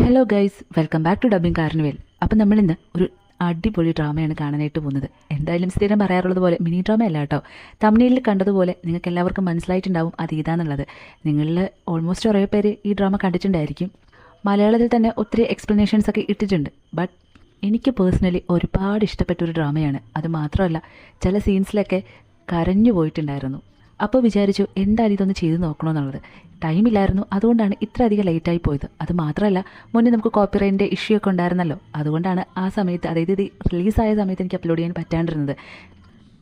Hello guys, welcome back to dubbing carnival. അപ്പം നമ്മളിന്ന് ഒരു അടിപൊളി ഡ്രാമയാണ് കാണാനായിട്ട് പോകുന്നത്. എന്തായാലും സ്ഥിരം പറയാറുള്ളത് പോലെ മിനി ഡ്രാമ അല്ല കേട്ടോ. തമിഴിൽ കണ്ടതുപോലെ നിങ്ങൾക്ക് എല്ലാവർക്കും മനസ്സിലായിട്ടുണ്ടാവും അത് ഏതാണെന്നുള്ളത്. നിങ്ങളിൽ ഓൾമോസ്റ്റ് കുറേ പേര് ഈ ഡ്രാമ കണ്ടിട്ടുണ്ടായിരിക്കും. മലയാളത്തിൽ തന്നെ ഒത്തിരി എക്സ്പ്ലനേഷൻസ് ഒക്കെ ഇട്ടിട്ടുണ്ട്. ബട്ട് എനിക്ക് പേഴ്സണലി ഒരുപാട് ഇഷ്ടപ്പെട്ടൊരു ഡ്രാമയാണ്. അത് മാത്രമല്ല, ചില സീൻസിലൊക്കെ കരഞ്ഞു പോയിട്ടുണ്ടായിരുന്നു. അപ്പോൾ വിചാരിച്ചു എന്തായാലും ഇതൊന്ന് ചെയ്ത് നോക്കണമെന്നുള്ളത്. ടൈമില്ലായിരുന്നു, അതുകൊണ്ടാണ് ഇത്ര അധികം ലേറ്റായി പോയത്. അത് മാത്രമല്ല, മുന്നേ നമുക്ക് കോപ്പിറൈറ്റിൻ്റെ ഇഷ്യൂ ഒക്കെ ഉണ്ടായിരുന്നല്ലോ, അതുകൊണ്ടാണ് ആ സമയത്ത്, അതായത് ഇത് റിലീസായ സമയത്ത് എനിക്ക് അപ്ലോഡ് ചെയ്യാൻ പറ്റാണ്ടിരുന്നത്.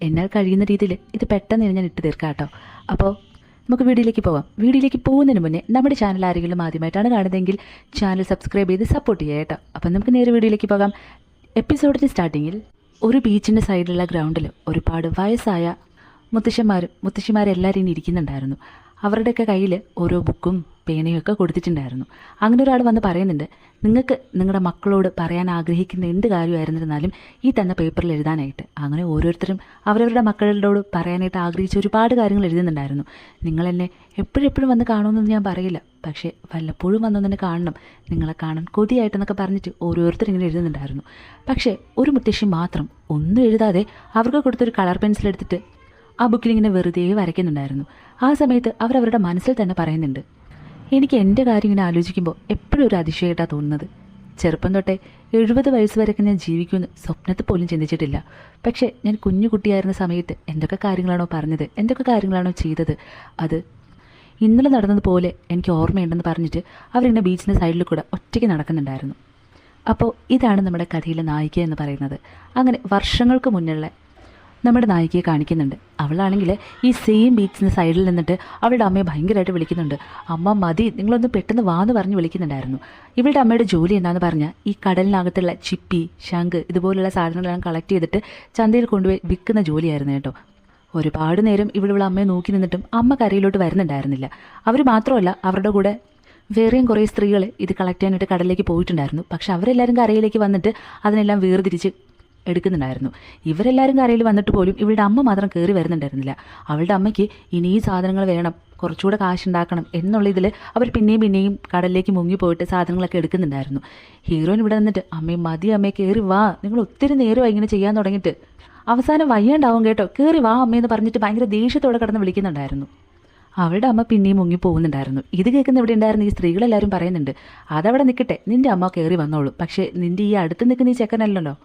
എന്നാൽ കഴിയുന്ന രീതിയിൽ ഇത് പെട്ടെന്ന് ഞാൻ ഇട്ട് തീർക്കാം കേട്ടോ. അപ്പോൾ നമുക്ക് വീഡിയോയിലേക്ക് പോകാം. വീഡിയോയിലേക്ക് പോകുന്നതിന് മുന്നേ നമ്മുടെ ചാനൽ ആരെങ്കിലും ആദ്യമായിട്ടാണ് കാണുന്നതെങ്കിൽ ചാനൽ സബ്സ്ക്രൈബ് ചെയ്ത് സപ്പോർട്ട് ചെയ്യുക കേട്ടോ. അപ്പം നമുക്ക് നേരെ വീഡിയോയിലേക്ക് പോകാം. എപ്പിസോഡിൻ്റെ സ്റ്റാർട്ടിങ്ങിൽ ഒരു ബീച്ചിൻ്റെ സൈഡിലുള്ള ഗ്രൗണ്ടിൽ ഒരുപാട് വയസ്സായ മുത്തശ്ശിമാരെല്ലാവരും ഇനി ഇരിക്കുന്നുണ്ടായിരുന്നു. അവരുടെയൊക്കെ കയ്യിൽ ഓരോ ബുക്കും പേനയും ഒക്കെ കൊടുത്തിട്ടുണ്ടായിരുന്നു. അങ്ങനെ ഒരാൾ വന്ന് പറയുന്നുണ്ട്, നിങ്ങൾക്ക് നിങ്ങളുടെ മക്കളോട് പറയാൻ ആഗ്രഹിക്കുന്ന എന്ത് കാര്യമായിരുന്നിരുന്നാലും ഈ തന്ന പേപ്പറിൽ എഴുതാനായിട്ട്. അങ്ങനെ ഓരോരുത്തരും അവരവരുടെ മക്കളോട് പറയാനായിട്ട് ആഗ്രഹിച്ച ഒരുപാട് കാര്യങ്ങൾ എഴുതുന്നുണ്ടായിരുന്നു. നിങ്ങളെന്നെ എപ്പോഴെപ്പോഴും വന്ന് കാണുമെന്നൊന്നും ഞാൻ പറയില്ല, പക്ഷേ വല്ലപ്പോഴും വന്നൊന്നെ കാണണം, നിങ്ങളെ കാണാൻ കൊതിയായിട്ടെന്നൊക്കെ പറഞ്ഞിട്ട് ഓരോരുത്തർ ഇങ്ങനെ എഴുതുന്നുണ്ടായിരുന്നു. പക്ഷേ ഒരു മുത്തശ്ശി മാത്രം ഒന്നും എഴുതാതെ അവർക്ക് കൊടുത്തൊരു കളർ പെൻസിൽ എടുത്തിട്ട് ആ ബുക്കിൽ ഇങ്ങനെ വെറുതെ വരയ്ക്കുന്നുണ്ടായിരുന്നു. ആ സമയത്ത് അവരവരുടെ മനസ്സിൽ തന്നെ പറയുന്നുണ്ട്, എനിക്ക് എൻ്റെ കാര്യം ഇങ്ങനെ ആലോചിക്കുമ്പോൾ എപ്പോഴും ഒരു അതിശയമായിട്ടാണ് തോന്നുന്നത്. ചെറുപ്പം തൊട്ടേ 70 വയസ്സ് വരെയൊക്കെ ഞാൻ ജീവിക്കുമെന്ന് സ്വപ്നത്തിൽ പോലും ചിന്തിച്ചിട്ടില്ല. പക്ഷേ ഞാൻ കുഞ്ഞു കുട്ടിയായിരുന്ന സമയത്ത് എന്തൊക്കെ കാര്യങ്ങളാണോ പറഞ്ഞത്, എന്തൊക്കെ കാര്യങ്ങളാണോ ചെയ്തത്, അത് ഇന്നലെ നടന്നതുപോലെ എനിക്ക് ഓർമ്മയുണ്ടെന്ന് പറഞ്ഞിട്ട് അവരിങ്ങനെ ബീച്ചിൻ്റെ സൈഡിൽ കൂടെ ഒറ്റയ്ക്ക് നടക്കുന്നുണ്ടായിരുന്നു. അപ്പോൾ ഇതാണ് നമ്മുടെ കഥയിലെ നായിക എന്ന് പറയുന്നത്. അങ്ങനെ വർഷങ്ങൾക്ക് മുന്നുള്ള നമ്മുടെ നായികയെ കാണിക്കുന്നുണ്ട്. അവളാണെങ്കിൽ ഈ സെയിം ബീച്ചിൻ്റെ സൈഡിൽ നിന്നിട്ട് അവളുടെ അമ്മയെ ഭയങ്കരമായിട്ട് വിളിക്കുന്നുണ്ട്. അമ്മ മതി, നിങ്ങളൊന്ന് പെട്ടെന്ന് വാന്ന് പറഞ്ഞ് വിളിക്കുന്നുണ്ടായിരുന്നു. ഇവളുടെ അമ്മയുടെ ജോലി എന്താണെന്ന് പറഞ്ഞാൽ ഈ കടലിനകത്തുള്ള ചിപ്പി, ശംഖ് ഇതുപോലുള്ള സാധനങ്ങളെല്ലാം കളക്ട് ചെയ്തിട്ട് ചന്തയിൽ കൊണ്ടുപോയി വിൽക്കുന്ന ജോലിയായിരുന്നു കേട്ടോ. ഒരുപാട് നേരം ഇവിടെ അമ്മയെ നോക്കി നിന്നിട്ടും അമ്മ കരയിലോട്ട് വരുന്നുണ്ടായിരുന്നില്ല. അവർ മാത്രമല്ല, അവരുടെ കൂടെ വേറെയും കുറേ സ്ത്രീകൾ ഇത് കളക്ട് ചെയ്യാനായിട്ട് കടലിലേക്ക് പോയിട്ടുണ്ടായിരുന്നു. പക്ഷെ അവരെല്ലാവരും കരയിലേക്ക് വന്നിട്ട് അതിനെല്ലാം വേർതിരിച്ച് എടുക്കുന്നുണ്ടായിരുന്നു. ഇവരെല്ലാവരും കരയിൽ വന്നിട്ട് പോലും ഇവളുടെ അമ്മ മാത്രം കയറി വരുന്നുണ്ടായിരുന്നില്ല. അവളുടെ അമ്മയ്ക്ക് ഇനി ഈ സാധനങ്ങൾ വേണം, കുറച്ചുകൂടെ കാശുണ്ടാക്കണം എന്നുള്ള ഇതിൽ അവർ പിന്നെയും കടലിലേക്ക് മുങ്ങിപ്പോയിട്ട് സാധനങ്ങളൊക്കെ എടുക്കുന്നുണ്ടായിരുന്നു. ഹീറോയിൻ ഇവിടെ നിന്നിട്ട് അമ്മയും മതി, അമ്മയെ കയറി വാ, നിങ്ങൾ ഒത്തിരി നേരമായി ഇങ്ങനെ ചെയ്യാൻ തുടങ്ങിയിട്ട്, അവസാനം വയ്യാണ്ടാവും കേട്ടോ, കയറി വാ അമ്മയെന്ന് പറഞ്ഞിട്ട് ഭയങ്കര ദേഷ്യത്തോടെ കിടന്ന് വിളിക്കുന്നുണ്ടായിരുന്നു. അവളുടെ അമ്മ പിന്നെയും മുങ്ങി പോകുന്നുണ്ടായിരുന്നു. ഇത് കേൾക്കുന്ന ഇവിടെ ഉണ്ടായിരുന്ന ഈ സ്ത്രീകളെല്ലാവരും പറയുന്നുണ്ട്, അതവിടെ നിൽക്കട്ടെ, നിൻ്റെ അമ്മ കയറി വന്നോളൂ, പക്ഷേ നിൻ്റെ ഈ അടുത്ത് നിൽക്കുന്ന ഈ ചെക്കനല്ലല്ലോ,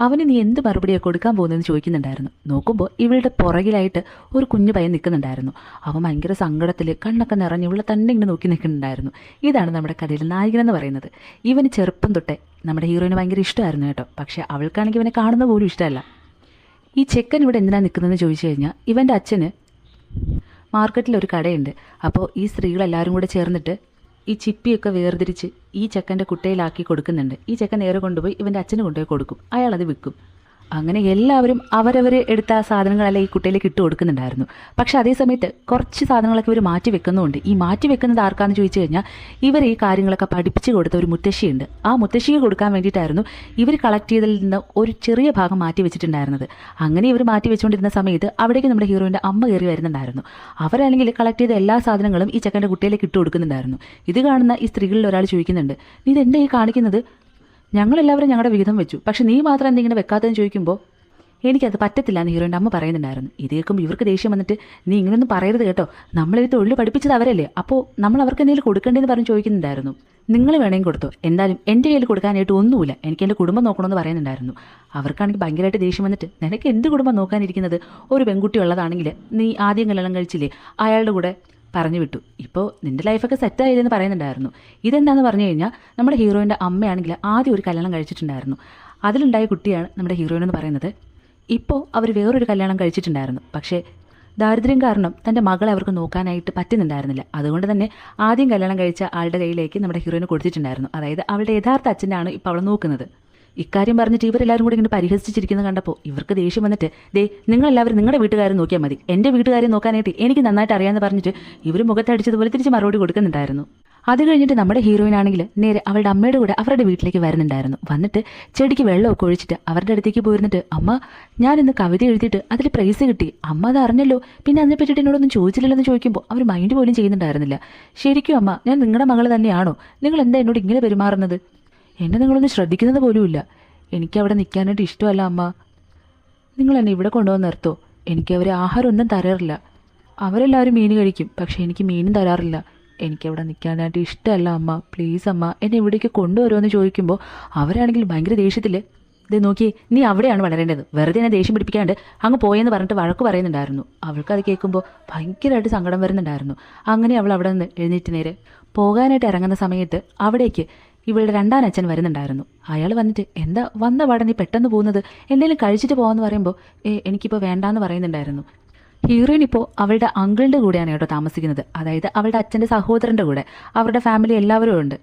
അവന് നീ എന്ത് മറുപടിയാണ് കൊടുക്കാൻ പോകുന്നതെന്ന് ചോദിക്കുന്നുണ്ടായിരുന്നു. നോക്കുമ്പോൾ ഇവളുടെ പുറകിലായിട്ട് ഒരു കുഞ്ഞു പയ്യൻ നിൽക്കുന്നുണ്ടായിരുന്നു. അവൻ ഭയങ്കര സങ്കടത്തിൽ കണ്ണൊക്കെ നിറഞ്ഞ് ഇവളെ തന്നെ ഇങ്ങനെ നോക്കി നിൽക്കുന്നുണ്ടായിരുന്നു. ഇതാണ് നമ്മുടെ കഥയിൽ നായകനെന്ന് പറയുന്നത്. ഇവന് ചെറുപ്പം തൊട്ടേ നമ്മുടെ ഹീറോയിന് ഭയങ്കര ഇഷ്ടമായിരുന്നു കേട്ടോ. പക്ഷേ അവൾക്കാണെങ്കിൽ ഇവനെ കാണുന്ന പോലും ഇഷ്ടമല്ല. ഈ ചെക്കൻ ഇവിടെ എന്തിനാണ് നിൽക്കുന്നതെന്ന് ചോദിച്ചു കഴിഞ്ഞാൽ, ഇവൻ്റെ അച്ഛന് മാർക്കറ്റിലൊരു കടയുണ്ട്. അപ്പോൾ ഈ സ്ത്രീകളെല്ലാവരും കൂടെ ചേർന്നിട്ട് ഈ ചിപ്പിയൊക്കെ വേർതിരിച്ച് ഈ ചെക്കൻ്റെ കുട്ടയിലാക്കി കൊടുക്കുന്നുണ്ട്. ഈ ചെക്കൻ നേരെ കൊണ്ടുപോയി ഇവൻ്റെ അച്ഛന് കൊണ്ടുപോയി കൊടുക്കും, അയാളത് വിൽക്കും. അങ്ങനെ എല്ലാവരും അവരവർ എടുത്ത സാധനങ്ങളെല്ലാം ഈ കുട്ടയിലേക്ക് ഇട്ട് കൊടുക്കുന്നുണ്ടായിരുന്നു. പക്ഷേ അതേ സമയത്ത് കുറച്ച് സാധനങ്ങളൊക്കെ ഇവർ മാറ്റി വെക്കുന്നുണ്ട്. ഈ മാറ്റി വെക്കുന്നത് ആർക്കാന്ന് ചോദിച്ചു കഴിഞ്ഞാൽ, ഇവർ ഈ കാര്യങ്ങളൊക്കെ പഠിപ്പിച്ച് കൊടുത്ത ഒരു മുത്തശ്ശിയുണ്ട്. ആ മുത്തശ്ശിക്ക് കൊടുക്കാൻ വേണ്ടിയിട്ടായിരുന്നു ഇവർ കളക്ട് ചെയ്തതിൽ നിന്ന് ഒരു ചെറിയ ഭാഗം മാറ്റി വെച്ചിട്ടുണ്ടായിരുന്നത്. അങ്ങനെ ഇവർ മാറ്റി വെച്ചുകൊണ്ടിരുന്ന സമയത്ത് അവിടേക്ക് നമ്മുടെ ഹീറോയിൻ്റെ അമ്മ കയറി വരുന്നുണ്ടായിരുന്നു. അവരാണെങ്കിൽ കളക്ട് ചെയ്ത എല്ലാ സാധനങ്ങളും ഈ ചെക്കൻ്റെ കുട്ടയിലേക്ക് ഇട്ട് കൊടുക്കുന്നുണ്ടായിരുന്നു. ഇത് കാണുന്ന ഈ സ്ത്രീകളിൽ ഒരാൾ ചോദിക്കുന്നുണ്ട്, നീ ഇതെന്താ ഈ കാണിക്കുന്നത്? ഞങ്ങളെല്ലാവരും ഞങ്ങളുടെ വിഹിതം വെച്ചു, പക്ഷെ നീ മാത്രം എന്തെങ്കിലും വെക്കാത്തതെന്ന് ചോദിക്കുമ്പോൾ എനിക്കത് പറ്റത്തില്ല എന്ന് ഹീറോയിൻ്റെ അമ്മ പറയുന്നുണ്ടായിരുന്നു. ഇത് കേൾക്കുമ്പോൾ ഇവർക്ക് ദേഷ്യം വന്നിട്ട്, നീ ഇങ്ങനെയൊന്നും പറയരുത് കേട്ടോ, നമ്മളീ തൊഴിൽ പഠിപ്പിച്ചത് അവരല്ലേ, അപ്പോൾ നമ്മൾ അവർക്ക് എന്തെങ്കിലും കൊടുക്കേണ്ടതെന്ന് പറഞ്ഞ് ചോദിക്കുന്നുണ്ടായിരുന്നു. നിങ്ങൾ വേണമെങ്കിൽ കൊടുത്തോ, എന്തായാലും എൻ്റെ കയ്യിൽ കൊടുക്കാനായിട്ട് ഒന്നുമില്ല, എനിക്ക് എൻ്റെ കുടുംബം നോക്കണമെന്ന് പറയുന്നുണ്ടായിരുന്നു. അവർക്കാണെങ്കിൽ ഭയങ്കരമായിട്ട് ദേഷ്യം വന്നിട്ട്, നിനക്ക് എന്ത് കുടുംബം നോക്കാനിരിക്കുന്നത്, ഒരു പെൺകുട്ടി ഉള്ളതാണെങ്കിൽ നീ ആദ്യം കല്യാണം കഴിച്ചില്ലേ, അയാളുടെ കൂടെ പറഞ്ഞു വിട്ടു, ഇപ്പോൾ നിൻ്റെ ലൈഫൊക്കെ സെറ്റായില്ലെന്ന് പറയുന്നുണ്ടായിരുന്നു. ഇതെന്താണെന്ന് പറഞ്ഞു കഴിഞ്ഞാൽ, നമ്മുടെ ഹീറോയിൻ്റെ അമ്മയാണെങ്കിൽ ആദ്യം ഒരു കല്യാണം കഴിച്ചിട്ടുണ്ടായിരുന്നു. അതിലുണ്ടായ കുട്ടിയാണ് നമ്മുടെ ഹീറോയിൻ എന്ന് പറയുന്നത്. ഇപ്പോൾ അവർ വേറൊരു കല്യാണം കഴിച്ചിട്ടുണ്ടായിരുന്നു. പക്ഷേ ദാരിദ്ര്യം കാരണം തൻ്റെ മകളെ അവർക്ക് നോക്കാനായിട്ട് പറ്റുന്നുണ്ടായിരുന്നില്ല. അതുകൊണ്ട് തന്നെ ആദ്യം കല്യാണം കഴിച്ച ആളുടെ കയ്യിലേക്ക് നമ്മുടെ ഹീറോയിന് കൊടുത്തിട്ടുണ്ടായിരുന്നു. അതായത് അവളുടെ യഥാർത്ഥ അച്ഛനാണ് ഇപ്പോൾ അവളെ നോക്കുന്നത്. ഇക്കാര്യം പറഞ്ഞിട്ട് ഇവരെല്ലാവരും കൂടി ഇങ്ങനെ പരിഹസിച്ചിരിക്കുന്നത് കണ്ടപ്പോൾ ഇവർക്ക് ദേഷ്യം വന്നിട്ട്, ദേ നിങ്ങളെല്ലാവരും നിങ്ങളുടെ വീട്ടുകാരെ നോക്കിയാൽ മതി, എൻ്റെ വീട്ടുകാരെ നോക്കാനായിട്ട് എനിക്ക് നന്നായിട്ട് അറിയാമെന്ന് പറഞ്ഞിട്ട് ഇവർ മുഖത്തടിച്ചതുപോലെ തിരിച്ച് മറുപടി കൊടുക്കുന്നുണ്ടായിരുന്നു. അത് കഴിഞ്ഞിട്ട് നമ്മുടെ ഹീറോയിൻ ആണെങ്കിൽ നേരെ അവളുടെ അമ്മയുടെ കൂടെ അവരുടെ വീട്ടിലേക്ക് വരുന്നുണ്ടായിരുന്നു. വന്നിട്ട് ചെടിക്ക് വെള്ളമൊക്കെ ഒഴിച്ചിട്ട് അവരുടെ അടുത്തേക്ക് പോയിരുന്നിട്ട്, അമ്മ ഞാൻ ഇന്ന് കവിത എഴുതിയിട്ട് അതിൽ പ്രൈസ് കിട്ടി, അമ്മ അത് അറിഞ്ഞല്ലോ, പിന്നെ അതിനെ പറ്റിയിട്ട് എന്നോടൊന്നും ചോദിച്ചില്ലല്ലെന്ന് ചോദിക്കുമ്പോൾ അവർ മൈൻഡ് പോലും ചെയ്യുന്നുണ്ടായിരുന്നില്ല. ശരിക്കും അമ്മ, ഞാൻ നിങ്ങളുടെ മകൾ തന്നെയാണോ? നിങ്ങൾ എന്താ എന്നോട് ഇങ്ങനെ പെരുമാറുന്നത്? എന്നെ നിങ്ങളൊന്നും ശ്രദ്ധിക്കുന്നത് പോലുമില്ല. എനിക്കവിടെ നിൽക്കാനായിട്ട് ഇഷ്ടമല്ല അമ്മ. നിങ്ങൾ എന്നെ ഇവിടെ കൊണ്ടുവന്ന് നിർത്തോ? എനിക്ക് അവർ ആഹാരം ഒന്നും തരാറില്ല. അവരെല്ലാവരും മീൻ കഴിക്കും, പക്ഷേ എനിക്ക് മീനും തരാറില്ല. എനിക്കവിടെ നിൽക്കാനായിട്ട് ഇഷ്ടമല്ല അമ്മ. പ്ലീസ് അമ്മ, എന്നെ ഇവിടേക്ക് കൊണ്ടുവരുമെന്ന് ചോദിക്കുമ്പോൾ അവരാണെങ്കിൽ ഭയങ്കര ദേഷ്യത്തിൽ, ഇത് നോക്കിയേ, നീ അവിടെയാണ് വളരേണ്ടത്, വെറുതെ എന്നെ ദേഷ്യം പിടിപ്പിക്കാണ്ട് അങ്ങ് പോയെന്ന് പറഞ്ഞിട്ട് വഴക്ക് പറയുന്നുണ്ടായിരുന്നു. അവൾക്ക് അത് കേൾക്കുമ്പോൾ ഭയങ്കരമായിട്ട് സങ്കടം വരുന്നുണ്ടായിരുന്നു. അങ്ങനെ അവൾ അവിടെ നിന്ന് എഴുന്നേറ്റ് നേരെ പോകാനായിട്ട് ഇറങ്ങുന്ന സമയത്ത് അവിടേക്ക് ഇവളുടെ രണ്ടാം അച്ഛൻ വരുന്നുണ്ടായിരുന്നു. അയാൾ വന്നിട്ട്, എന്താ വന്ന പാടെ നീ പെട്ടെന്ന് പോകുന്നത്, എന്തെങ്കിലും കഴിച്ചിട്ട് പോകാമെന്ന് പറയുമ്പോൾ എനിക്കിപ്പോൾ വേണ്ടാന്ന് പറയുന്നുണ്ടായിരുന്നു. ഹീറോയിൻ ഇപ്പോൾ അവളുടെ അങ്കിളിൻ്റെ കൂടെയാണ് കേട്ടോ താമസിക്കുന്നത്, അതായത് അവളുടെ അച്ഛൻ്റെ സഹോദരൻ്റെ കൂടെ. അവരുടെ ഫാമിലി എല്ലാവരും ഉണ്ട്.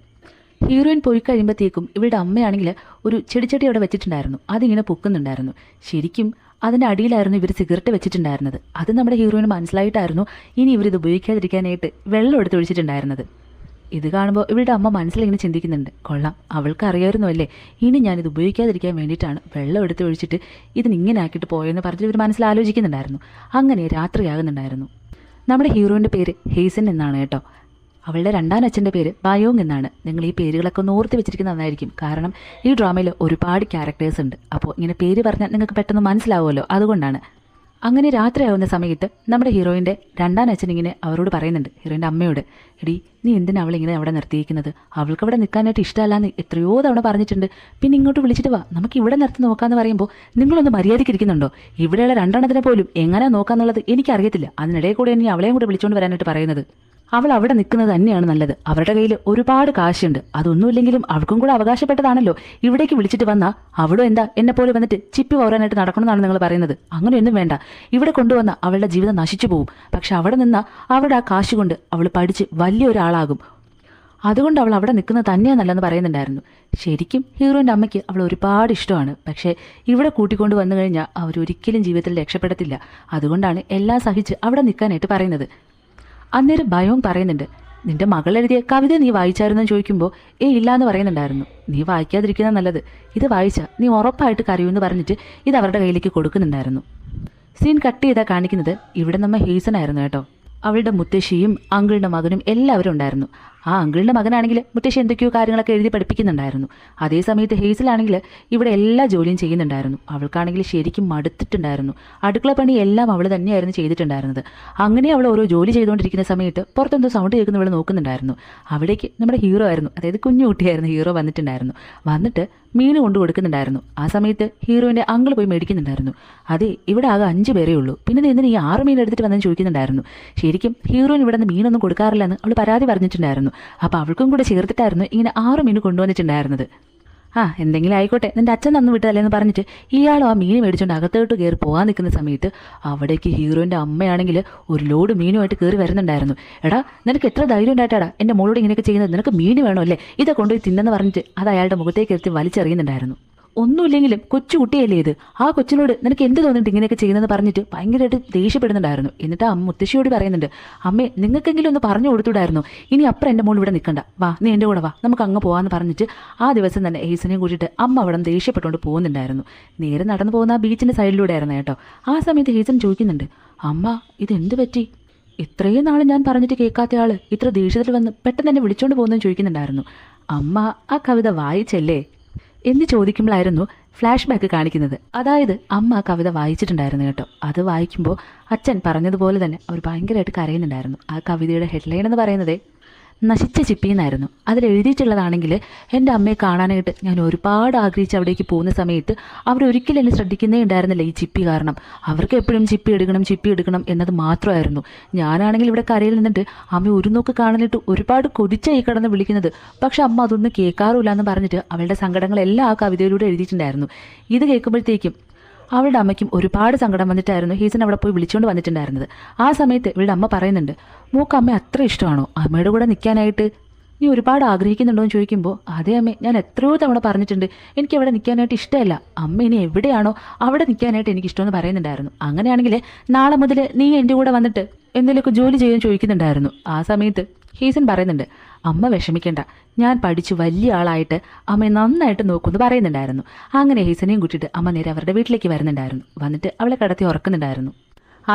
ഹീറോയിൻ പോയി കഴിയുമ്പോഴത്തേക്കും ഇവളുടെ അമ്മയാണെങ്കിൽ ഒരു ചെടിച്ചട്ടി അവിടെ വെച്ചിട്ടുണ്ടായിരുന്നു. അതിങ്ങനെ പൊക്കുന്നുണ്ടായിരുന്നു. ശരിക്കും അതിൻ്റെ അടിയിലായിരുന്നു ഇവർ സിഗരറ്റ് വെച്ചിട്ടുണ്ടായിരുന്നത്. അത് നമ്മുടെ ഹീറോയിന് മനസ്സിലായിട്ടായിരുന്നു ഇനി ഇവരിത് ഉപയോഗിക്കാതിരിക്കാനായിട്ട് വെള്ളം എടുത്തൊഴിച്ചിട്ടുണ്ടായിരുന്നത്. ഇത് കാണുമ്പോൾ ഇവളുടെ അമ്മ മനസ്സിലിങ്ങനെ ചിന്തിക്കുന്നുണ്ട്, കൊള്ളാം, അവൾക്ക് അറിയാമായിരുന്നു അല്ലേ, ഇനി ഞാനിത് ഉപയോഗിക്കാതിരിക്കാൻ വേണ്ടിയിട്ടാണ് വെള്ളം എടുത്ത് ഒഴിച്ചിട്ട് ഇതിനിങ്ങനെ ആക്കിയിട്ട് പോയെന്ന് പറഞ്ഞിട്ട് ഇവർ മനസ്സിൽ ആലോചിക്കുന്നുണ്ടായിരുന്നു. അങ്ങനെ രാത്രിയാകുന്നുണ്ടായിരുന്നു. നമ്മുടെ ഹീറോയിൻ്റെ പേര് ഹെയ്സൻ എന്നാണ് കേട്ടോ. അവളുടെ രണ്ടാം അച്ഛൻ്റെ പേര് ബയോങ് എന്നാണ്. നിങ്ങൾ ഈ പേരുകളൊക്കെ ഒന്ന് ഓർത്ത് വെച്ചിരിക്കുന്നത് നന്നായിരിക്കും. കാരണം ഈ ഡ്രാമയിൽ ഒരുപാട് ക്യാരക്ടേഴ്സ് ഉണ്ട്. അപ്പോൾ ഇങ്ങനെ പേര് പറഞ്ഞാൽ നിങ്ങൾക്ക് പെട്ടെന്ന് മനസ്സിലാവുമല്ലോ, അതുകൊണ്ടാണ്. അങ്ങനെ രാത്രിയാവുന്ന സമയത്ത് നമ്മുടെ ഹീറോയിൻ്റെ രണ്ടാം അച്ഛൻ ഇങ്ങനെ അവരോട് പറയുന്നുണ്ട്, ഹീറോയിൻ്റെ അമ്മയോട്, എടി നീ എന്തിനാ അവളിങ്ങനെ അവിടെ നിർത്തിയിരിക്കുന്നത്, അവൾക്ക് അവിടെ നിൽക്കാനായിട്ട് ഇഷ്ടമല്ലാന്ന് എത്രയോ തവണ പറഞ്ഞിട്ടുണ്ട്, പിന്നെ ഇങ്ങോട്ട് വിളിച്ചിട്ട് വാ, നമുക്ക് ഇവിടെ നിർത്തി നോക്കാമെന്ന് പറയുമ്പോൾ നിങ്ങളൊന്ന് മര്യാദയ്ക്ക് ഇരിക്കുന്നുണ്ടോ? ഇവിടെയുള്ള രണ്ടെണ്ണത്തിനെ പോലും എങ്ങനെ നോക്കാന്നുള്ളത് എനിക്കറിയത്തില്ല, അതിനിടയിൽ കൂടെ ഇനി അവളെയും കൂടെ വിളിച്ചുകൊണ്ട് വരാനായിട്ട് പറയുന്നത്. അവൾ അവിടെ നിൽക്കുന്നത് തന്നെയാണ് നല്ലത്. അവരുടെ കയ്യിൽ ഒരുപാട് കാശുണ്ട്, അതൊന്നുമില്ലെങ്കിലും അവൾക്കും കൂടെ അവകാശപ്പെട്ടതാണല്ലോ. ഇവിടേക്ക് വിളിച്ചിട്ട് വന്നാൽ അവളും എന്താ എന്നെപ്പോലെ വന്നിട്ട് ചിപ്പി പൗരാനായിട്ട് നടക്കണമെന്നാണ് നിങ്ങൾ പറയുന്നത്? അങ്ങനെയൊന്നും വേണ്ട. ഇവിടെ കൊണ്ടുവന്ന അവളുടെ ജീവിതം നശിച്ചു പോകും. പക്ഷെ അവിടെ നിന്നാൽ അവളുടെ ആ കാശ് കൊണ്ട് അവൾ പഠിച്ച് വലിയൊരാളാകും. അതുകൊണ്ട് അവൾ അവിടെ നിൽക്കുന്നത് തന്നെയാണ് നല്ലതെന്ന് പറയുന്നുണ്ടായിരുന്നു. ശരിക്കും ഹീറോയിൻ്റെ അമ്മയ്ക്ക് അവൾ ഒരുപാട് ഇഷ്ടമാണ്. പക്ഷേ ഇവിടെ കൂട്ടിക്കൊണ്ട് വന്നു കഴിഞ്ഞാൽ അവരൊരിക്കലും ജീവിതത്തിൽ രക്ഷപ്പെടത്തില്ല. അതുകൊണ്ടാണ് എല്ലാം സഹിച്ച് അവിടെ നിൽക്കാനായിട്ട് പറയുന്നത്. അന്നേരം ബയോങ് പറയുന്നുണ്ട്, നിന്റെ മകൾ എഴുതിയ കവിത നീ വായിച്ചായിരുന്നെന്ന് ചോദിക്കുമ്പോൾ ഇല്ലാന്ന് പറയുന്നുണ്ടായിരുന്നു. നീ വായിക്കാതിരിക്കുന്ന നല്ലത്, ഇത് വായിച്ചാൽ നീ ഉറപ്പായിട്ട് കരയുമെന്ന് പറഞ്ഞിട്ട് ഇത് അവരുടെ കയ്യിലേക്ക് കൊടുക്കുന്നുണ്ടായിരുന്നു. സീൻ കട്ട് ചെയ്താൽ കാണിക്കുന്നത് ഇവിടെ നമ്മ ഹെയ്സൺ ആയിരുന്നു കേട്ടോ. അവളുടെ മുത്തശ്ശിയും അങ്കിളിൻ്റെ മകനും എല്ലാവരും ഉണ്ടായിരുന്നു. ആ അങ്കിളിൻ്റെ മകനാണെങ്കിൽ മുത്തശ്ശി എന്തൊക്കെയോ കാര്യങ്ങളൊക്കെ എഴുതി പഠിപ്പിക്കുന്നുണ്ടായിരുന്നു. അതേസമയത്ത് ഹെയ്സലാണെങ്കിൽ ഇവിടെ എല്ലാ ജോലിയും ചെയ്യുന്നുണ്ടായിരുന്നു. അവൾക്കാണെങ്കിൽ ശരിക്കും മടുത്തിട്ടുണ്ടായിരുന്നു. അടുക്കള പണി എല്ലാം അവൾ തന്നെയായിരുന്നു ചെയ്തിട്ടുണ്ടായിരുന്നത്. അങ്ങനെ അവൾ ഓരോ ജോലി ചെയ്തുകൊണ്ടിരിക്കുന്ന സമയത്ത് പുറത്തെന്തോ സൗണ്ട് കേൾക്കുന്ന അവൾ നോക്കുന്നുണ്ടായിരുന്നു. അവിടേക്ക് നമ്മുടെ ഹീറോ ആയിരുന്നു, അതായത് കുഞ്ഞു കുട്ടിയായിരുന്നു ഹീറോ വന്നിട്ടുണ്ടായിരുന്നു. വന്നിട്ട് മീൻ കൊണ്ടു കൊടുക്കുന്നുണ്ടായിരുന്നു. ആ സമയത്ത് ഹീറോയിൻ്റെ അങ്കിൾ പോയി മേടിക്കുന്നുണ്ടായിരുന്നു. അതെ, ഇവിടെ ആകെ 5 പേരേ ഉള്ളൂ, പിന്നെ നീ എന്തിനാ ഈ 6 മീൻ എടുത്തിട്ട് വന്നെന്ന് ചോദിക്കുന്നുണ്ടായിരുന്നു. ശരിക്കും ഹീറോയിൻ ഇവിടെ നിന്ന് മീനൊന്നും കൊടുക്കാറില്ലെന്ന് അവൾ പരാതി പറഞ്ഞിട്ടുണ്ടായിരുന്നു. അപ്പോൾ അവൾക്കും കൂടെ ചേർത്തിട്ടായിരുന്നു ഇങ്ങനെ 6 മീൻ കൊണ്ടുവന്നിട്ടുണ്ടായിരുന്നത്. എന്തെങ്കിലും ആയിക്കോട്ടെ, നിൻ്റെ അച്ഛൻ തന്നു വിട്ടതല്ലേന്ന് പറഞ്ഞിട്ട് ഇയാളും ആ മീൻ മേടിച്ചുകൊണ്ട് അകത്തോട്ട് കയറി പോകാൻ നിൽക്കുന്ന സമയത്ത് അവിടേക്ക് ഹീറോയിൻ്റെ അമ്മയാണെങ്കിൽ ഒരു ലോഡ് മീനുമായിട്ട് കയറി വരുന്നുണ്ടായിരുന്നു. എടാ, നിനക്ക് എത്ര ധൈര്യം ഉണ്ടായിട്ടാടാ എൻ്റെ മോളോട് ഇങ്ങനെയൊക്കെ ചെയ്യുന്നത്, നിനക്ക് മീൻ വേണോ അല്ലേ, ഇதை കൊണ്ടുപോയി തിന്നെന്ന് പറഞ്ഞിട്ട് അത് അയാളുടെ മുഖത്തേക്ക് എത്തി വലിച്ചെറിയുന്നുണ്ടായിരുന്നു. ഒന്നുമില്ലെങ്കിലും കൊച്ചുകുട്ടിയല്ലേ ഇത്, ആ കൊച്ചിനോട് നിനക്ക് എന്ത് തോന്നിയിട്ട് ഇങ്ങനെയൊക്കെ ചെയ്യുന്നതെന്ന് പറഞ്ഞിട്ട് ഭയങ്കരമായിട്ട് ദേഷ്യപ്പെടുന്നുണ്ടായിരുന്നു. എന്നിട്ട് മുത്തശ്ശിയോട് പറയുന്നുണ്ട്, അമ്മേ നിങ്ങൾക്കെങ്കിലും ഒന്ന് പറഞ്ഞു കൊടുത്തുവിടായിരുന്നു, ഇനി അപ്പുറം എൻ്റെ മോൾ ഇവിടെ നിൽക്കണ്ട, വാ നീ എൻ്റെ കൂടെ വാ, നമുക്ക് അങ്ങ് പോകാമെന്ന് പറഞ്ഞിട്ട് ആ ദിവസം തന്നെ ഹെയ്സനെയും കൂട്ടിയിട്ട് അമ്മ അവിടെ ദേഷ്യപ്പെട്ടുകൊണ്ട് പോകുന്നുണ്ടായിരുന്നു. നേരെ നടന്നു പോകുന്ന ആ ബീച്ചിൻ്റെ സൈഡിലൂടെ ആയിരുന്നു കേട്ടോ. ആ സമയത്ത് ഹെയ്സൻ ചോദിക്കുന്നുണ്ട്, അമ്മ ഇതെന്ത് പറ്റി, ഇത്രയും നാൾ ഞാൻ പറഞ്ഞിട്ട് കേൾക്കാത്ത ആൾ ഇത്ര ദേഷ്യത്തിൽ വന്ന് പെട്ടെന്ന് തന്നെ വിളിച്ചുകൊണ്ട് പോകുന്നതെന്ന് ചോദിക്കുന്നുണ്ടായിരുന്നു. അമ്മ ആ കവിത വായിച്ചല്ലേ എന്ന് ചോദിക്കുമ്പോഴായിരുന്നു ഫ്ലാഷ് ബാക്ക് കാണിക്കുന്നത്. അതായത് അമ്മ ആ കവിത വായിച്ചിട്ടുണ്ടായിരുന്നു കേട്ടോ. അത് വായിക്കുമ്പോൾ അച്ഛൻ പറഞ്ഞതുപോലെ തന്നെ അവർ ഭയങ്കരമായിട്ട് കരയുന്നുണ്ടായിരുന്നു. ആ കവിതയുടെ ഹെഡ്ലൈൻ എന്ന് പറയുന്നത് നശിച്ച ചിപ്പി എന്നായിരുന്നു. അതിലെഴുതിയിട്ടുള്ളതാണെങ്കിൽ എൻ്റെ അമ്മയെ കാണാനായിട്ട് ഞാൻ ഒരുപാട് ആഗ്രഹിച്ച് അവിടേക്ക് പോകുന്ന സമയത്ത് അവരൊരിക്കലും എന്നെ ശ്രദ്ധിക്കുന്നേ ഉണ്ടായിരുന്നില്ല ഈ ചിപ്പി കാരണം. അവർക്ക് എപ്പോഴും ചിപ്പി എടുക്കണം എന്നത് മാത്രമായിരുന്നു. ഞാനാണെങ്കിൽ ഇവിടെ കരയിൽ നിന്നിട്ട് അമ്മ ഒരു നോക്ക് കാണാനായിട്ട് ഒരുപാട് കൊതിച്ചായി കിടന്ന് വിളിക്കുന്നത്, പക്ഷെ അമ്മ അതൊന്നും കേൾക്കാറില്ല എന്ന് പറഞ്ഞിട്ട് അവളുടെ സങ്കടങ്ങളെല്ലാം ആ കവിതയിലൂടെ എഴുതിയിട്ടുണ്ടായിരുന്നു. ഇത് കേൾക്കുമ്പോഴത്തേക്കും അവളുടെ അമ്മയ്ക്കും ഒരുപാട് സങ്കടം വന്നിട്ടായിരുന്നു ഹീസൻ അവിടെ പോയി വിളിച്ചുകൊണ്ട് വന്നിട്ടുണ്ടായിരുന്നത്. ആ സമയത്ത് ഇവളുടെ അമ്മ പറയുന്നുണ്ട്, മോക്ക് അമ്മ അത്ര ഇഷ്ടമാണോ, അമ്മയുടെ കൂടെ നിൽക്കാനായിട്ട് നീ ഒരുപാട് ആഗ്രഹിക്കുന്നുണ്ടോ എന്ന് ചോദിക്കുമ്പോൾ, അതേ അമ്മേ, ഞാൻ എത്രയോ തവണ പറഞ്ഞിട്ടുണ്ട് എനിക്ക് അവിടെ നിൽക്കാനായിട്ട് ഇഷ്ടമല്ല, അമ്മ ഇനി എവിടെയാണോ അവിടെ നിൽക്കാനായിട്ട് എനിക്ക് ഇഷ്ടമെന്ന് പറയുന്നുണ്ടായിരുന്നു. അങ്ങനെയാണെങ്കിൽ നാളെ മുതൽ നീ എൻ്റെ കൂടെ വന്നിട്ട് എന്തെങ്കിലുമൊക്കെ ജോലി ചെയ്യാൻ ചോദിക്കുന്നുണ്ടായിരുന്നു. ആ സമയത്ത് ഹീസൻ പറയുന്നുണ്ട്, അമ്മ വിഷമിക്കേണ്ട, ഞാൻ പഠിച്ച് വലിയ ആളായിട്ട് അമ്മയെ നന്നായിട്ട് നോക്കുമെന്ന് പറയുന്നുണ്ടായിരുന്നു. അങ്ങനെ ഹീസനെയും കൂട്ടിയിട്ട് അമ്മ നേരെ അവരുടെ വീട്ടിലേക്ക് വരുന്നുണ്ടായിരുന്നു. വന്നിട്ട് അവളെ കിടത്തി ഉറക്കുന്നുണ്ടായിരുന്നു.